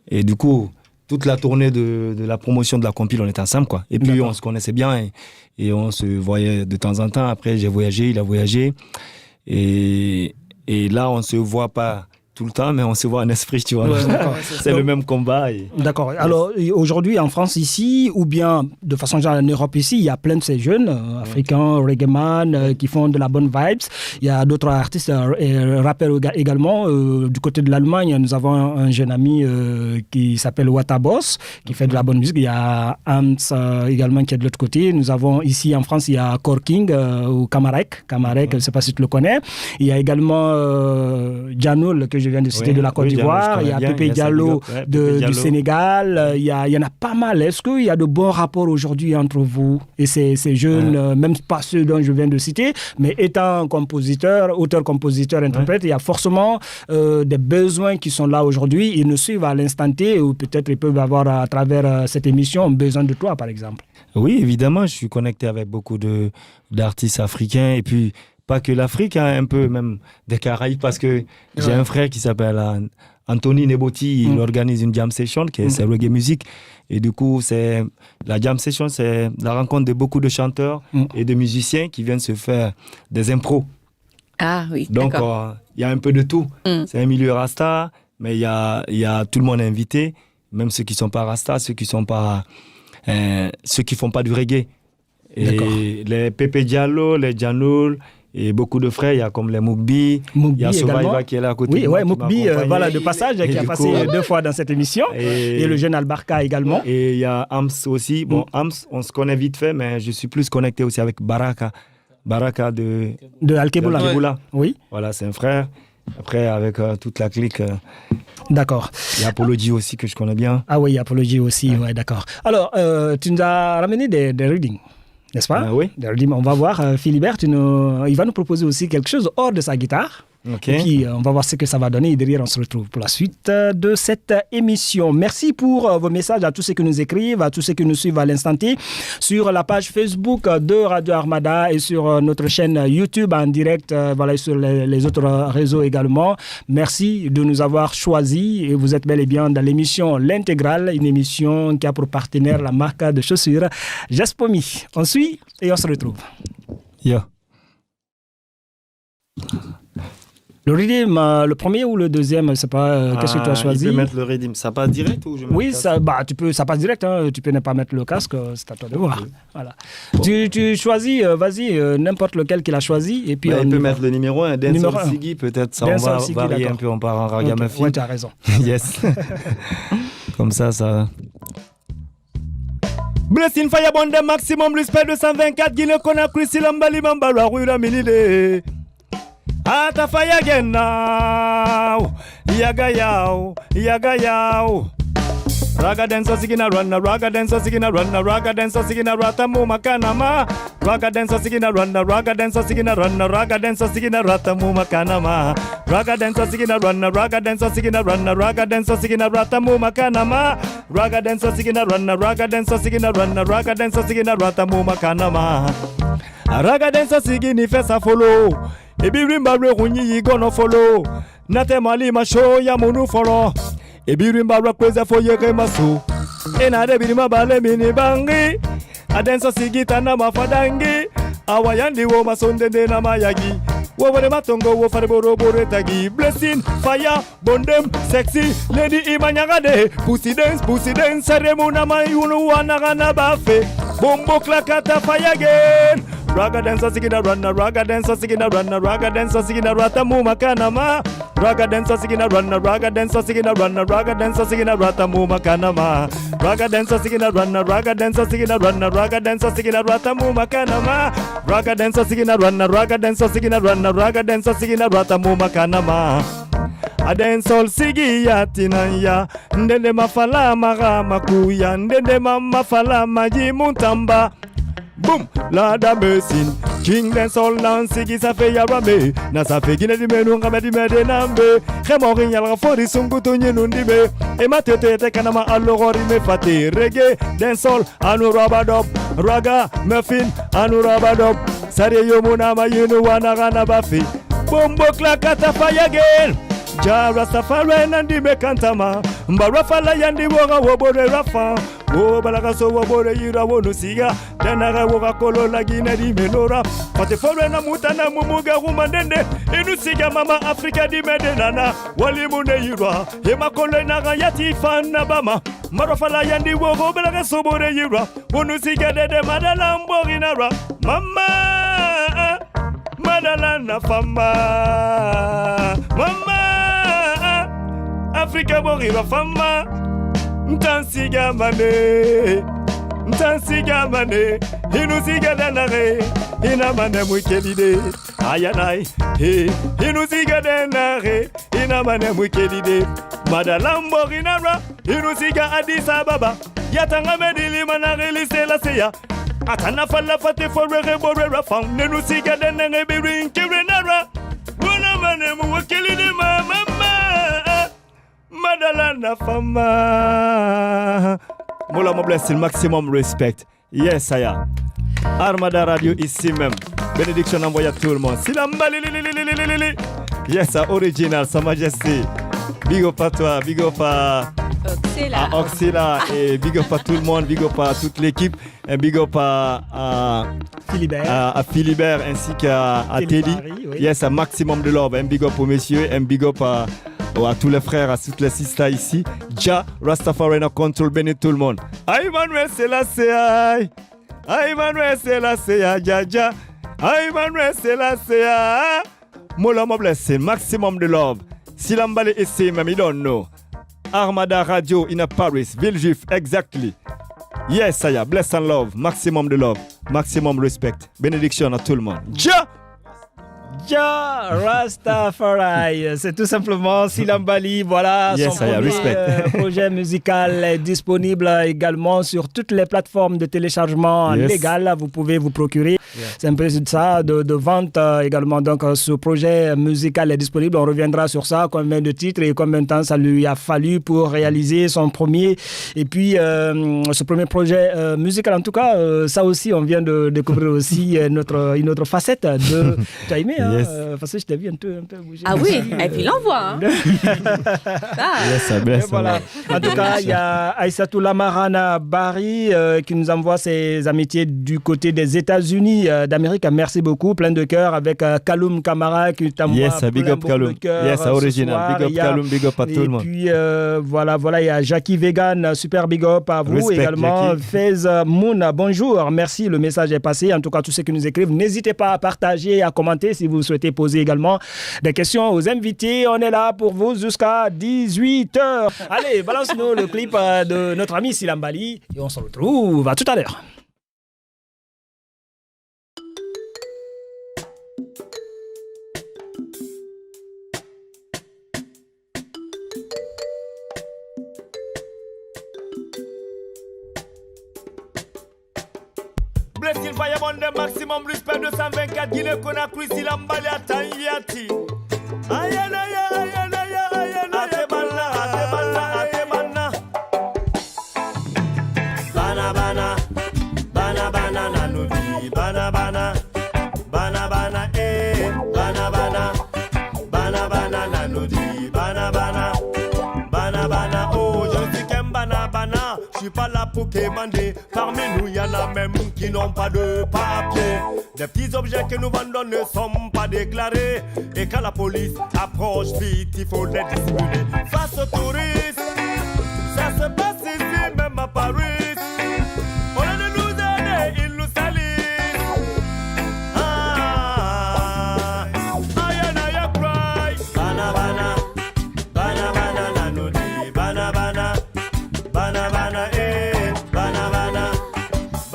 Et du coup, toute la tournée de la promotion de la compile, on était ensemble, quoi. Et puis, on se connaissait bien et on se voyait de temps en temps. Après, j'ai voyagé, il a voyagé. Et là, on se voit pas tout le temps, mais on se voit en esprit, tu vois. C'est le même combat.
D'accord. Alors, aujourd'hui, en France, ici, ou bien de façon générale en Europe, ici, il y a plein de ces jeunes africains, reggaeman, qui font de la bonne vibes. Il y a d'autres artistes et rappeurs également. Du côté de l'Allemagne, nous avons un jeune ami qui s'appelle Wataboss, qui fait de la bonne musique. Il y a Hans également qui est de l'autre côté. Nous avons ici en France, il y a Korking ou Kamarek. Kamarek, je ne sais pas si tu le connais. Il y a également Janoul, que je viens de citer, de la Côte d'Ivoire. Il y a Pépé Diallo du Sénégal. Il y en a pas mal. Est-ce qu'il y a de bons rapports aujourd'hui entre vous et ces jeunes, même pas ceux dont je viens de citer, mais étant compositeur, auteur-compositeur, interprète, il y a forcément des besoins qui sont là aujourd'hui. Ils nous suivent à l'instant T, ou peut-être ils peuvent avoir à travers cette émission besoin de toi, par exemple.
Oui, évidemment, je suis connecté avec beaucoup d'artistes africains et puis pas que l'Afrique, hein, un peu même des Caraïbes, parce que j'ai un frère qui s'appelle Anthony Neboti, il organise une jam session, c'est reggae music. Et du coup, la jam session, c'est la rencontre de beaucoup de chanteurs et de musiciens qui viennent se faire des impros.
Ah oui,
donc, il y a un peu de tout. C'est un milieu rasta, mais il y a tout le monde invité, même ceux qui ne sont pas rasta, ceux qui font pas du reggae. Et les Pépé Diallo, les Janoul, et beaucoup de frères, il y a comme les Moukbi, il y a Survivor qui est là à côté.
Oui, Moukbi, voilà, de passage, qui a passé 2 fois dans cette émission. Et le jeune Albarka également.
Et il y a Ams aussi. Bon, Ams, on se connaît vite fait, mais je suis plus connecté aussi avec Baraka. Baraka de
Alkeboula. Oui.
Voilà, c'est un frère. Après, avec toute la clique.
D'accord.
Il y a Apology aussi que je connais bien.
Ah oui, Apology aussi, ouais, d'accord. Alors, tu nous as ramené des readings. N'est-ce pas?
Oui.
On va voir, Philibert, il va nous proposer aussi quelque chose hors de sa guitare.
Okay.
Et puis, on va voir ce que ça va donner. Et derrière, on se retrouve pour la suite de cette émission. Merci pour vos messages à tous ceux qui nous écrivent, à tous ceux qui nous suivent à l'instant T, sur la page Facebook de Radio Armada et sur notre chaîne YouTube en direct, voilà, sur les autres réseaux également. Merci de nous avoir choisis. Et vous êtes bel et bien dans l'émission L'Intégrale, une émission qui a pour partenaire la marque de chaussures Jaspomi. On suit et on se retrouve.
Yeah.
Le rythme, le premier ou le deuxième, je ne sais pas, qu'est-ce que tu as choisi?
Je peux mettre le rythme, ça passe direct ou je mets
Oui, ça passe direct, hein. Tu peux ne pas mettre le casque, c'est à toi de voir. Voilà. Bon. Tu choisis, vas-y, n'importe lequel qu'il a choisi. Et puis
il peut mettre le numéro 1, Dancehall Siggy, peut-être, ça on va varier un peu, on part en ragamuffin.
Oui, tu as raison.
Yes. Comme ça. Blessing Fire Bond maximum, respect 224, Guinée Conakry, Silambali, Mambara, Rura Milide. Ata fire again now. Yaga yao. Raga dancer sigina runna, raga dancer sigina runna, raga dancer sigina rata muma kanama. Raga dancer sigina runna, raga dancer sigina runna, raga dancer sigina rata muma kanama. Raga dancer sigina runna, raga dancer sigina runna, raga dancer sigina rata muma kanama. Raga dancer sigina runna, raga dancer sigina runna, raga dancer sigina rata muma kanama. Raga dancer sigini fesa follow. Ebi rimba runyi yi gonna follow. Nate mali ma show ya munu follow. Ebi rimba kweza fo yeke maso. Ena de birima bale mini bangi. Adensa sigita na mafadangi. Awayandi wo masonde de na mayagi. Wo wale matongo wo fare boro tagi. Blessing fire bondem sexy lady imanyagade. Pussy dance saremu na mayunu wanagana bafe. Bombo klakata fire again. Raga dancer sigina runna, raga dancer sigina runna, raga dancer sigina rata muma kanama. Raga dancer sigina runna, raga dancer sigina runna, raga dancer sigina rata muma kanama. Raga dancer sigina runna, raga dancer sigina runna, raga dancer sigina rata muma kanama. Raga dancer sigina runna, raga dancer sigina runna, raga dancer sigina rata muma kanama. Dancehall sigi yatinanya, ndende mafala magama kuya, ndende mafala maji muntamba. Boom, Lada Mercy, King Dancehall Nancy qui ça fait yarame, na ça fait guiné di menu ngame di mede nambe, khemori yalga fori sungu tunye nundibe, e matete te kanama allogori me fati, reggae, dancehall, anu rabadop, raga, muffin, anu rabadop, sare yomuna ma yinu wana gana bafi, bombo klakata fire again.
Ja Rastafari nandi bekantama Mbarafala yandi woga wobore rafa O balagaso wobore yira wonusiga Tenara woga kolola gina di menora Pate fore na mutana mumuga rumandende Inusiga mama Afrika di medenana Wali mune yira Hema kole naga yati fana bama Marafala yandi wogo balagaso bore yira Wonusiga dede madala mboginara Mama Madala na fama Mama Afrika boriba fama Ntansiga mane Inusiga danare Ina mane mwikelide Ayanai Inusiga danare Ina mane mwikelide Madalambo rinara Inusiga Addis Ababa Yatanga medili manare lise la seya Atana fala fate forere borera fam Nenusiga danare birin kirenara Wana mane mwikelide mama Madalana fama Moula Mobless, le maximum respect. Yes, Aya. Armada Radio ici même. Bénédiction envoyée à tout le monde. Silamba li. Yes, original, Sa Majesté. Big up à toi, big up à Oxila et big up à tout le monde, big up à toute l'équipe, et big up à Philibert ainsi qu'à Teddy. Oui. Yes, un maximum de love. Un big up aux messieurs, un big up à tous les frères, à toutes les sisters ici. Ja, Rastafari no control, bénis tout le monde. Aïe Manuel Selassie, aïe Manuel Selassie, ja. Aïe Manuel Selassie, Moula Mobless, maximum de love. Silambale ici, même, you don't know. Armada Radio in Paris, Villejuif, exactly. Yes, Saya, bless and love, maximum de love, maximum respect. Bénédiction à tout le monde.
Ja Rastafari, c'est tout simplement Silambali, voilà,
yes,
son premier projet musical est disponible également sur toutes les plateformes de téléchargement légal, vous pouvez vous procurer. C'est un peu ça, de vente également. Donc ce projet musical est disponible, on reviendra sur ça, combien de titres et combien de temps ça lui a fallu pour réaliser son premier. Et puis ce premier projet musical, en tout cas, ça aussi on vient de découvrir aussi une autre facette de... Tu as aimé, hein? Parce que je t'ai vu un peu bouger.
Ah oui, et puis l'envoie. Hein.
Voilà. En tout cas, il y a Aïssatou Lamarana Barry qui nous envoie ses amitiés du côté des États-Unis d'Amérique. Merci beaucoup, plein de cœur, avec Kaloum Kamara qui t'envoie
big up Kaloum. Yes, original. Big up Kaloum, big up à tout le monde.
Et puis voilà, il y a Jackie Vegan, super big up à vous. Respect, également. Jackie. Fez Moon, bonjour, merci, le message est passé. En tout cas, tous ceux qui nous écrivent, n'hésitez pas à partager, à commenter si vous souhaitez poser également des questions aux invités. On est là pour vous jusqu'à 18h. Allez, balance-nous le clip de notre ami Silambali et on se retrouve à tout à l'heure.
Blessing Firebond, de maximum respect 224 Guinée-Conakry, Silambali à Tangiati. Aïe, Atebana. Bana, nanudi, bana, nanudi, bana, oh, je suis qu'un bana, je suis pas là pour quémander. Parmi nous, y en a même qui n'ont pas de papier. Des petits objets que nous vendons ne sont pas déclarés. Et quand la police approche vite, il faut les dissimuler. Face aux touristes, ça se passe ici, même à Paris. Au lieu de nous aider, ils nous salissent. Aïe, cry. Bana, nanudi, bana, nanudi, bana, oh,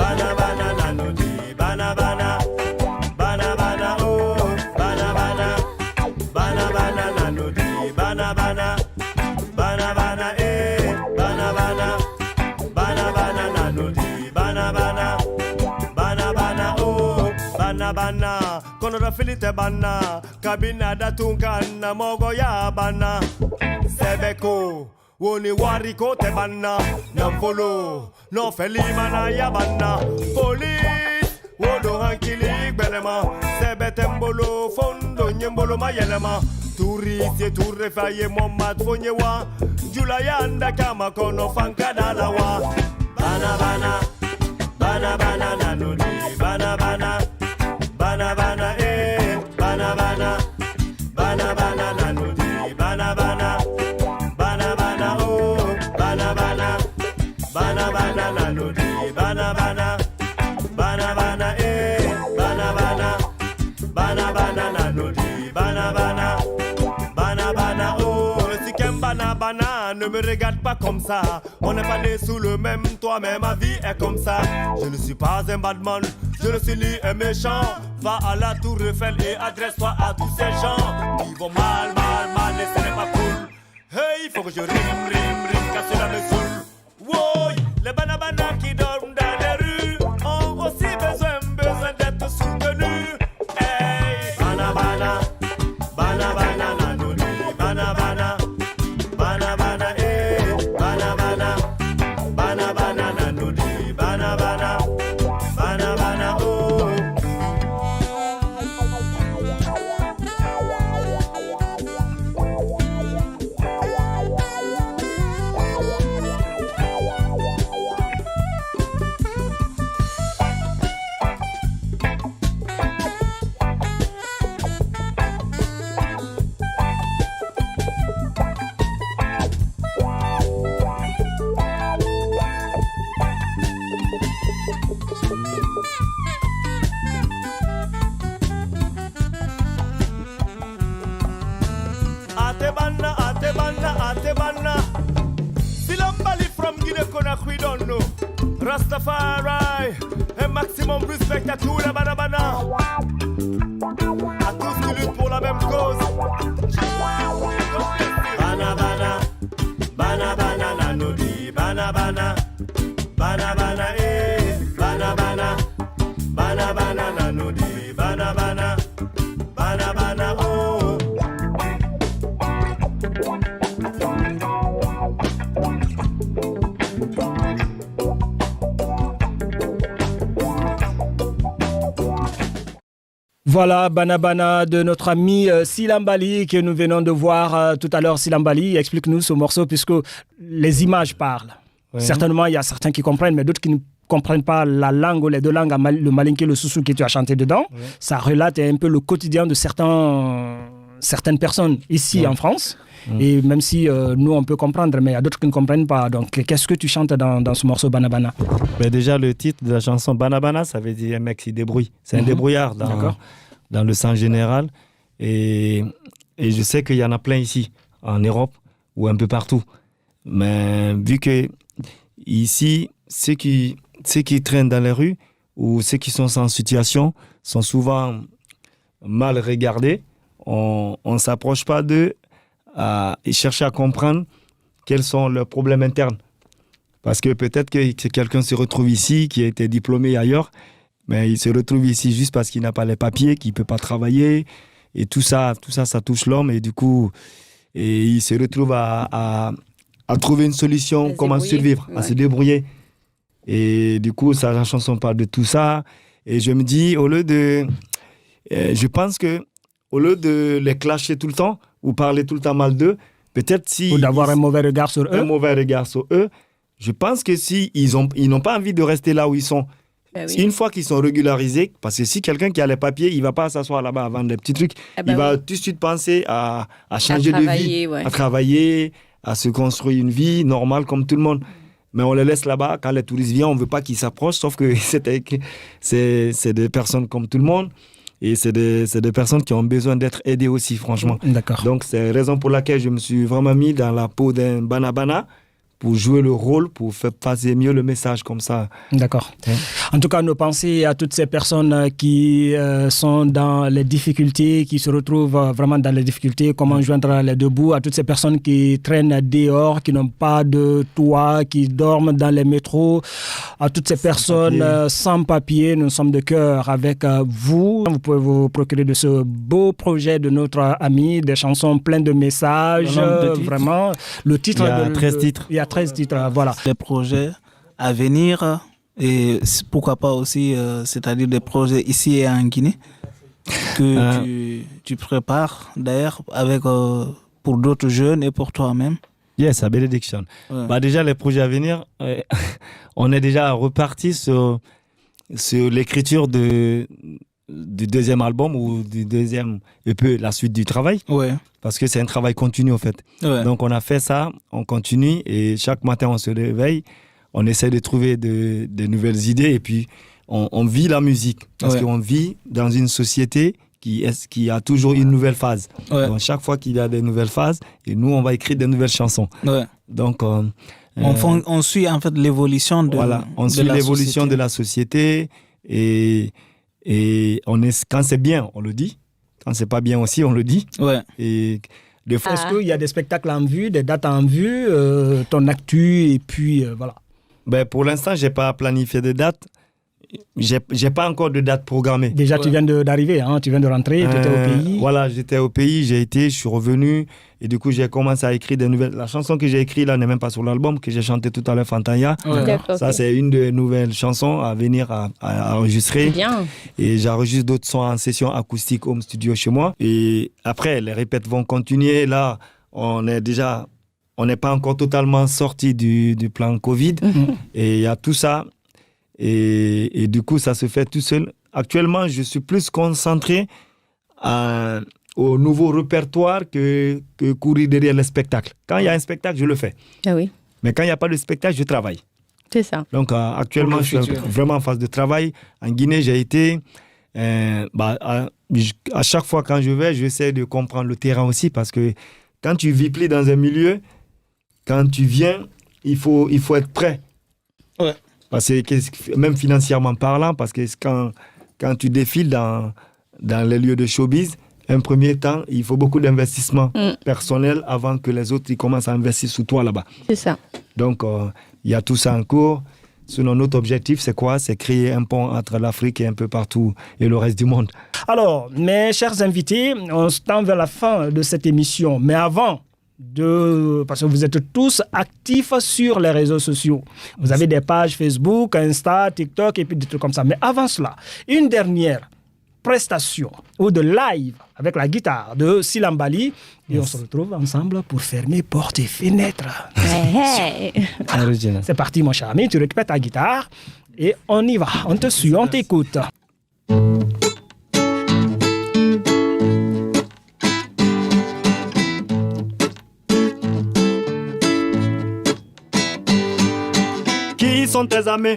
bana, nanudi, bana, bana, kono rafilite bana, kabina datunkana mogo ya bana, sebeko, woni wariko te bana, namfolo, no felima na ya bana, police, wodo hankili belema, betembolo fondo nyembolo mayelema turisi turrefaye momad fonyewa julayanda kama kono fankadalawa bana bana bana bana nanodi bana bana bana bana bana bana bana bana nanodi bana bana bana bana oh bana bana bana bana nanodi bana bana bana bana bana bana bana bana nanodi bana bana bana bana oh si qu'un bana bana ne me regarde pas comme ça, on n'est pas né sous le même toit mais ma vie est comme ça. Je ne suis pas un badman, je ne suis ni un méchant. Va à la tour Eiffel et adresse-toi à tous ces gens qui vont mal et ce n'est pas cool. Hey, il faut que je rime, car cela me saoule. Wow, les banabanas qui dorment dans les rues ont aussi besoin d'être soutenus. Hey, banabana, banabana, nanoni, banabana, banabana, banabana, banabana, nanoni, banabana, banabana, oh. Atebana, Silambali from Guinea-Conakry, don't know. Rastafari, un maximum respect à tous les banabana, à tous qui luttent pour la même cause. Banabana, banabana, nanodi, banabana, banabana, banabana, banabana, nanodi, banabana, banabana, oh.
Voilà, Banabana de notre ami Silambali que nous venons de voir tout à l'heure. Silambali, explique-nous ce morceau puisque les images parlent. Oui. Certainement, il y a certains qui comprennent, mais d'autres qui ne comprennent pas la langue ou les deux langues, le malinké, le soussou que tu as chanté dedans. Oui. Ça relate un peu le quotidien de certaines personnes ici en France. Et même si nous, on peut comprendre, mais il y a d'autres qui ne comprennent pas. Donc, qu'est-ce que tu chantes dans ce morceau Banabana?
Déjà, le titre de la chanson Banabana, ça veut dire un mec qui débrouille. C'est un débrouillard dans le sens général. Et je sais qu'il y en a plein ici, en Europe ou un peu partout. Mais vu que ici, ceux qui traînent dans les rues ou ceux qui sont sans situation sont souvent mal regardés, on ne s'approche pas d'eux et chercher à comprendre quels sont leurs problèmes internes. Parce que peut-être que quelqu'un se retrouve ici, qui a été diplômé ailleurs, mais il se retrouve ici juste parce qu'il n'a pas les papiers, qu'il ne peut pas travailler. Et tout ça, ça touche l'homme. Et du coup, il se retrouve à trouver une solution, comment survivre, à se débrouiller. Et du coup, la chanson parle de tout ça. Et je me dis, je pense que au lieu de les clasher tout le temps, ou parler tout le temps mal d'eux, peut-être si...
Ou d'avoir un mauvais regard sur eux.
Un mauvais regard sur eux. Je pense que si ils n'ont pas envie de rester là où ils sont, une fois qu'ils sont régularisés, parce que si quelqu'un qui a les papiers, il ne va pas s'asseoir là-bas à vendre des petits trucs, il va tout de suite penser à changer de vie, à travailler, à se construire une vie normale comme tout le monde. Mais on les laisse là-bas, quand les touristes viennent, on ne veut pas qu'ils s'approchent, sauf que c'est des personnes comme tout le monde. Et c'est des personnes qui ont besoin d'être aidées aussi, franchement.
D'accord.
Donc, c'est la raison pour laquelle je me suis vraiment mis dans la peau d'un banabana pour jouer le rôle, pour faire passer mieux le message comme ça.
D'accord. Ouais. En tout cas, nos pensées à toutes ces personnes qui sont dans les difficultés, qui se retrouvent vraiment dans les difficultés, comment joindre les deux bouts, à toutes ces personnes qui traînent dehors, qui n'ont pas de toit, qui dorment dans les métros, à toutes ces personnes sans papier. Nous sommes de cœur avec vous. Vous pouvez vous procurer de ce beau projet de notre ami, des chansons pleines de messages. Vraiment, le titre...
Il y a 13 titres.
Il y a 13 titres, voilà.
Des projets à venir et pourquoi pas aussi, c'est-à-dire des projets ici et en Guinée? que tu prépares, d'ailleurs, avec pour d'autres jeunes et pour toi-même?
Yes, à Benediction.
Ouais.
Déjà, les projets à venir, on est déjà reparti sur l'écriture du deuxième album ou du deuxième EP, la suite du travail.
Ouais.
Parce que c'est un travail continu, en fait.
Ouais.
Donc, on a fait ça, on continue et chaque matin, on se réveille, on essaie de trouver de nouvelles idées et puis on vit la musique. Parce qu'on vit dans une société qui a toujours une nouvelle phase.
Ouais.
Donc, chaque fois qu'il y a des nouvelles phases, et nous, on va écrire des nouvelles chansons.
Ouais.
Donc,
on suit en fait l'évolution de
voilà, on suit l'évolution de la société et quand c'est bien, on le dit. Quand c'est pas bien aussi, on le dit.
Ouais.
Et des fois,
est-ce qu'il y a des spectacles en vue, des dates en vue, ton actu et puis voilà.
Ben, pour l'instant, j'ai pas planifié de date. J'ai pas encore de date programmée.
Déjà, tu viens d'arriver, hein, tu viens de rentrer, tu étais au pays.
Voilà, j'étais au pays, je suis revenu et du coup, j'ai commencé à écrire des nouvelles. La chanson que j'ai écrite là n'est même pas sur l'album, que j'ai chanté tout à l'heure, Fantaya.
Ouais.
Ça, c'est une des nouvelles chansons à venir à enregistrer.
Bien.
Et j'enregistre d'autres sons en session acoustique home studio chez moi. Et après, les répètes vont continuer. Là, on n'est pas encore totalement sorti du plan Covid. Et il y a tout ça. Et du coup, ça se fait tout seul. Actuellement, je suis plus concentré au nouveau répertoire que courir derrière le spectacle. Quand il y a un spectacle, je le fais.
Ah oui,
Mais quand il n'y a pas de spectacle, je travaille.
c'est ça.
Donc, actuellement, je suis vraiment en phase de travail. En Guinée, j'ai été... à chaque fois quand je vais, j'essaie de comprendre le terrain aussi parce que quand tu vis plus dans un milieu, quand tu viens, il faut être prêt.
Ouais.
Parce que même financièrement parlant, parce que quand tu défiles dans les lieux de showbiz, un premier temps, il faut beaucoup d'investissement personnel avant que les autres ils commencent à investir sous toi là-bas.
C'est ça.
Donc, il y a tout ça en cours. Sinon, notre objectif, c'est quoi? C'est créer un pont entre l'Afrique et un peu partout et le reste du monde.
Alors, mes chers invités, on se tend vers la fin de cette émission. Mais avant, parce que vous êtes tous actifs sur les réseaux sociaux. Vous avez des pages Facebook, Insta, TikTok et puis des trucs comme ça. Mais avant cela, une dernière prestation ou de live avec la guitare de Silambali et on se retrouve ensemble pour fermer portes et fenêtres.
Hey, hey.
Original.
C'est parti mon cher ami, tu récupères ta guitare et on y va, on te suit, on t'écoute.
Qui sont tes amis?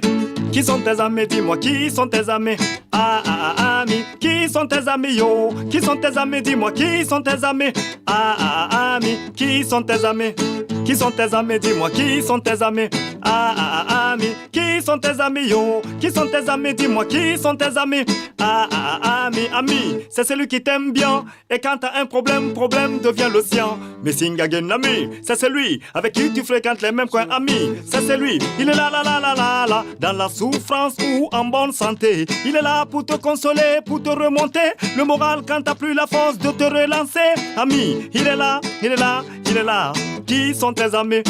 Qui sont tes amis? Dis-moi, qui sont tes amis? Amis. Qui sont tes amis, yo? Qui sont tes amis? Dis-moi, qui sont tes amis? Amis. Qui sont tes amis? Qui sont tes amis? Dis-moi, qui sont tes amis? Amis. Qui sont tes amis, yo? Qui sont tes amis? Dis-moi, qui sont tes amis? Ami. C'est celui qui t'aime bien. Et quand t'as un problème devient le sien. Missing again, ami. C'est celui avec qui tu fréquentes les mêmes coins, ami. C'est celui, il est là, dans la souffrance ou en bonne santé. Il est là pour te consoler, pour te remonter le moral quand t'as plus la force de te relancer. Ami, il est là. Qui sont tes amis?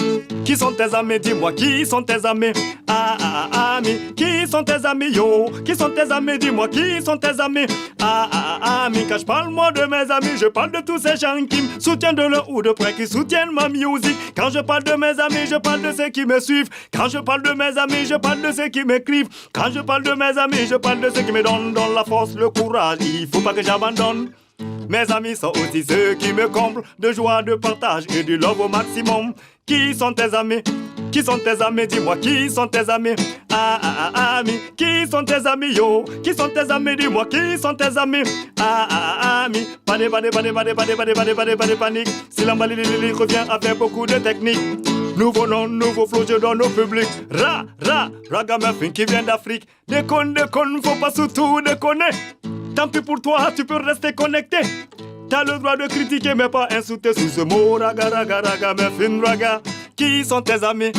Qui sont tes amis? Dis-moi, qui sont tes amis? Amis. Qui sont tes amis, yo? Qui sont tes amis? Dis-moi, qui sont tes amis? Amis. Quand je parle moi de mes amis, je parle de tous ces gens qui me soutiennent de loin ou de près, qui soutiennent ma musique. Quand je parle de mes amis, je parle de ceux qui me suivent. Quand je parle de mes amis, je parle de ceux qui m'écrivent. Quand je parle de mes amis, je parle de ceux qui me donnent la force, le courage. Il faut pas que j'abandonne. Mes amis sont aussi ceux qui me comblent de joie, de partage et du love au maximum. Qui sont tes amis? Qui sont tes amis? Dis-moi, qui sont tes amis? Amis. Qui sont tes amis, yo? Qui sont tes amis? Dis-moi, qui sont tes amis? Amis. Pas de panique. Silambali revient avec beaucoup de technique. Nouveau nom, nouveau flow, je donne au public. Ragamuffin qui vient d'Afrique. Déconne, faut pas surtout déconner. Tant pis pour toi, tu peux rester connecté. T'as le droit de critiquer mais pas insulter sous ce mot. Ragamuffin, raga. Qui sont tes amis?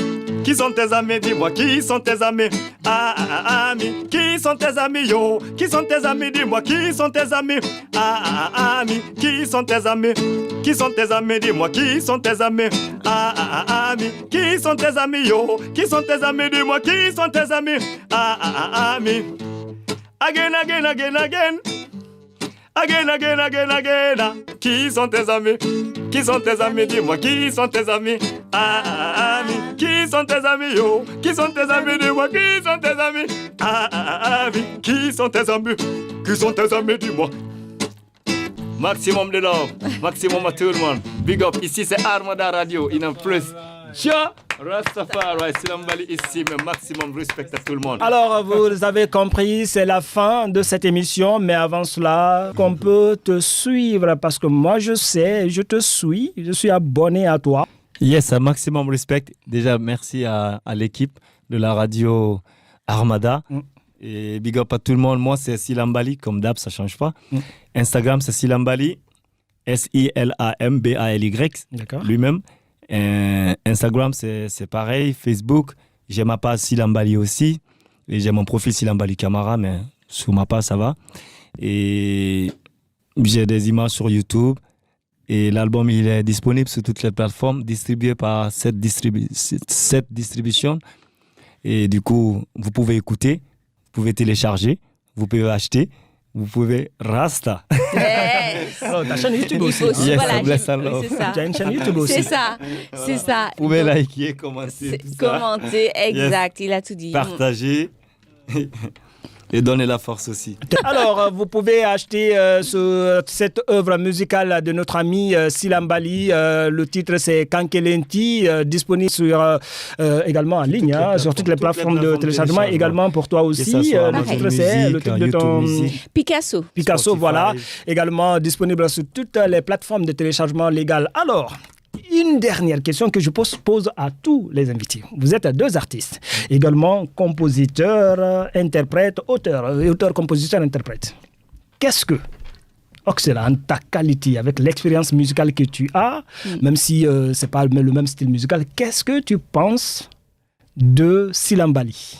Qui sont tes amis? Dis-moi, qui sont tes amis? Amis. Qui sont tes amis, yo? Qui sont tes amis? Dis-moi, qui sont tes amis? Amis. Qui sont tes amis? Qui sont tes amis? Dis-moi, qui sont tes amis? Amis. Qui sont tes amis, yo? Qui sont tes amis? Dis-moi, qui sont tes amis? Amis. Again.
Again, again, again, again. Qui sont tes amis? Qui sont tes amis? Dis-moi, qui sont tes amis? Amis. Qui sont tes amis, yo? Qui sont tes amis? Dis-moi, qui sont tes amis? Amis. Qui sont tes amis? Qui sont tes amis? Dis-moi. Maximum de love, maximum à tout le monde. Big up, ici c'est Armada Radio, in a plus. Tcha, Rastafari, Silambali ici, mais maximum respect à tout le monde.
Alors, vous avez compris, c'est la fin de cette émission, mais avant cela, qu'on peut te suivre, parce que moi je sais, je te suis, je suis abonné à toi.
Yes, un maximum respect. Déjà, merci à l'équipe de la radio Armada. Et big up à tout le monde. Moi, c'est Silambali, comme d'hab, ça ne change pas. Instagram, c'est Silambali, Silambali, lui-même. Instagram, c'est pareil. Facebook, j'ai ma page Silambali aussi. Et j'ai mon profil Silambali Camara, mais sous ma page, ça va. Et j'ai des images sur YouTube. Et l'album, il est disponible sur toutes les plateformes, distribué par cette distribution. Et du coup, vous pouvez écouter. Vous pouvez télécharger, vous pouvez acheter, vous pouvez Rasta.
Yes.
Alors, ta chaîne YouTube aussi.
Yes,
Voilà,
bless and love.
c'est ça.
Tu as une chaîne YouTube aussi.
C'est ça, c'est ça.
Vous pouvez
Donc,
liker, commenter, tout ça.
commenter, exact, il a tout dit.
Partager et donner la force aussi.
Alors, vous pouvez acheter cette œuvre musicale de notre ami Silambali. Le titre, c'est Kankelenti, disponible sur, également en ligne, sur toutes les plateformes de téléchargement, également pour toi aussi. Le titre, c'est le titre de ton...
Picasso.
Picasso,
Spotify.
voilà. Également disponible sur toutes les plateformes de téléchargement légal. Alors, une dernière question que je pose à tous les invités. Vous êtes deux artistes, également compositeurs, interprètes, auteurs, compositeurs, interprètes. Qu'est-ce que Oxela, en ta qualité, avec l'expérience musicale que tu as, même si ce n'est pas le même style musical, qu'est-ce que tu penses de Silambali,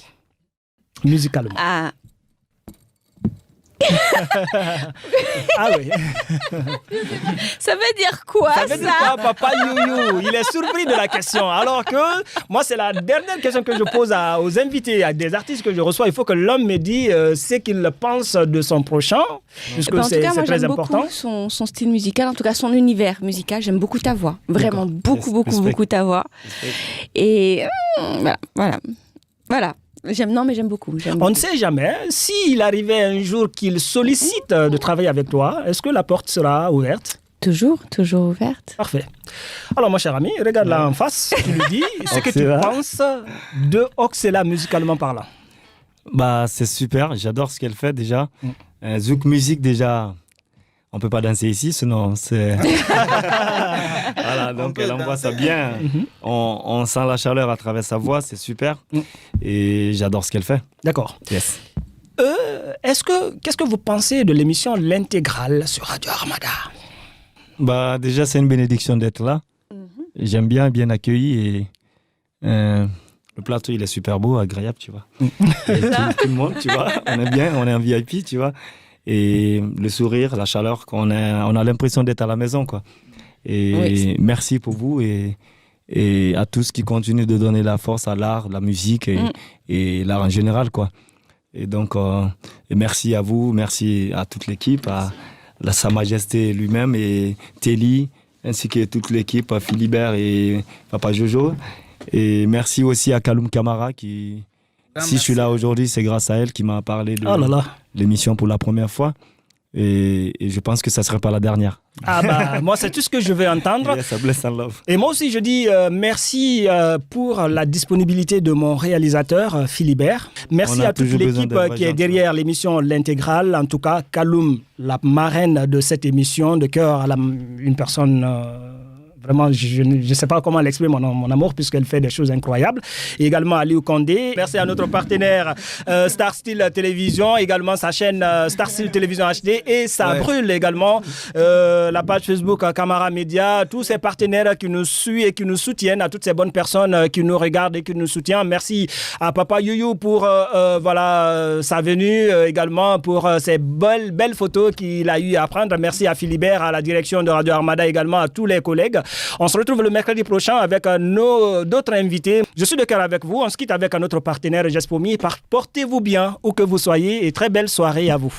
musicalement? Ah oui.
Ça veut dire quoi,
Ça veut dire quoi, Papa Youyou? Il est surpris de la question. Alors que moi, c'est la dernière question que je pose aux invités, à des artistes que je reçois. Il faut que l'homme me dise ce qu'il pense de son prochain, puisque c'est très important.
Beaucoup son style musical, en tout cas son univers musical. J'aime beaucoup ta voix. Vraiment, beaucoup ta voix. Et voilà. J'aime beaucoup.
On ne sait jamais. S'il arrivait un jour qu'il sollicite de travailler avec toi, est-ce que la porte sera ouverte?
Toujours ouverte.
Parfait. Alors, mon cher ami, regarde là en face. Tu lui dis ce que tu penses de Oxela musicalement parlant.
Bah, c'est super. J'adore ce qu'elle fait déjà. Zouk Music, déjà, on ne peut pas danser ici, sinon c'est... Voilà, donc elle envoie ça bien. On sent la chaleur à travers sa voix, c'est super. Et j'adore ce qu'elle fait.
D'accord.
Yes.
Qu'est-ce que vous pensez de l'émission L'Intégrale sur Radio Armada?
Bah, déjà, c'est une bénédiction d'être là. J'aime bien accueilli et le plateau, il est super beau, agréable, tu vois. Et tout le monde, tu vois, on est bien, on est en VIP, tu vois. Et le sourire, la chaleur, on a l'impression d'être à la maison, quoi. Et merci pour vous et à tous qui continuent de donner la force à l'art, la musique et l'art en général, quoi. Et donc, merci à vous, merci à toute l'équipe, à Sa Majesté lui-même et Telly, ainsi que toute l'équipe, à Philibert et Papa Jojo. Et merci aussi à Kaloum Camara qui... Si je suis là aujourd'hui, c'est grâce à elle qui m'a parlé de l'émission pour la première fois. Et je pense que ça ne serait pas la dernière.
Ah bah, moi, c'est tout ce que je veux entendre.
Yes, bless and love.
Et moi aussi, je dis merci pour la disponibilité de mon réalisateur, Philibert. Merci à toute l'équipe qui est derrière l'émission L'Intégrale. En tout cas, Kaloum, la marraine de cette émission, de cœur à une personne... Vraiment, je ne sais pas comment l'exprimer, mon amour, puisqu'elle fait des choses incroyables. Et également Aliou Condé. Merci à notre partenaire Star Style Télévision, également sa chaîne Star Style Télévision HD. Et ça brûle également la page Facebook Camara Média. Tous ces partenaires qui nous suivent et qui nous soutiennent, à toutes ces bonnes personnes qui nous regardent et qui nous soutiennent. Merci à Papa Youyou pour sa venue, également pour ces belles photos qu'il a eu à prendre. Merci à Philibert, à la direction de Radio Armada, également à tous les collègues. On se retrouve le mercredi prochain avec d'autres invités. Je suis de cœur avec vous. On se quitte avec un autre partenaire, Jespomi. Portez-vous bien où que vous soyez et très belle soirée à vous.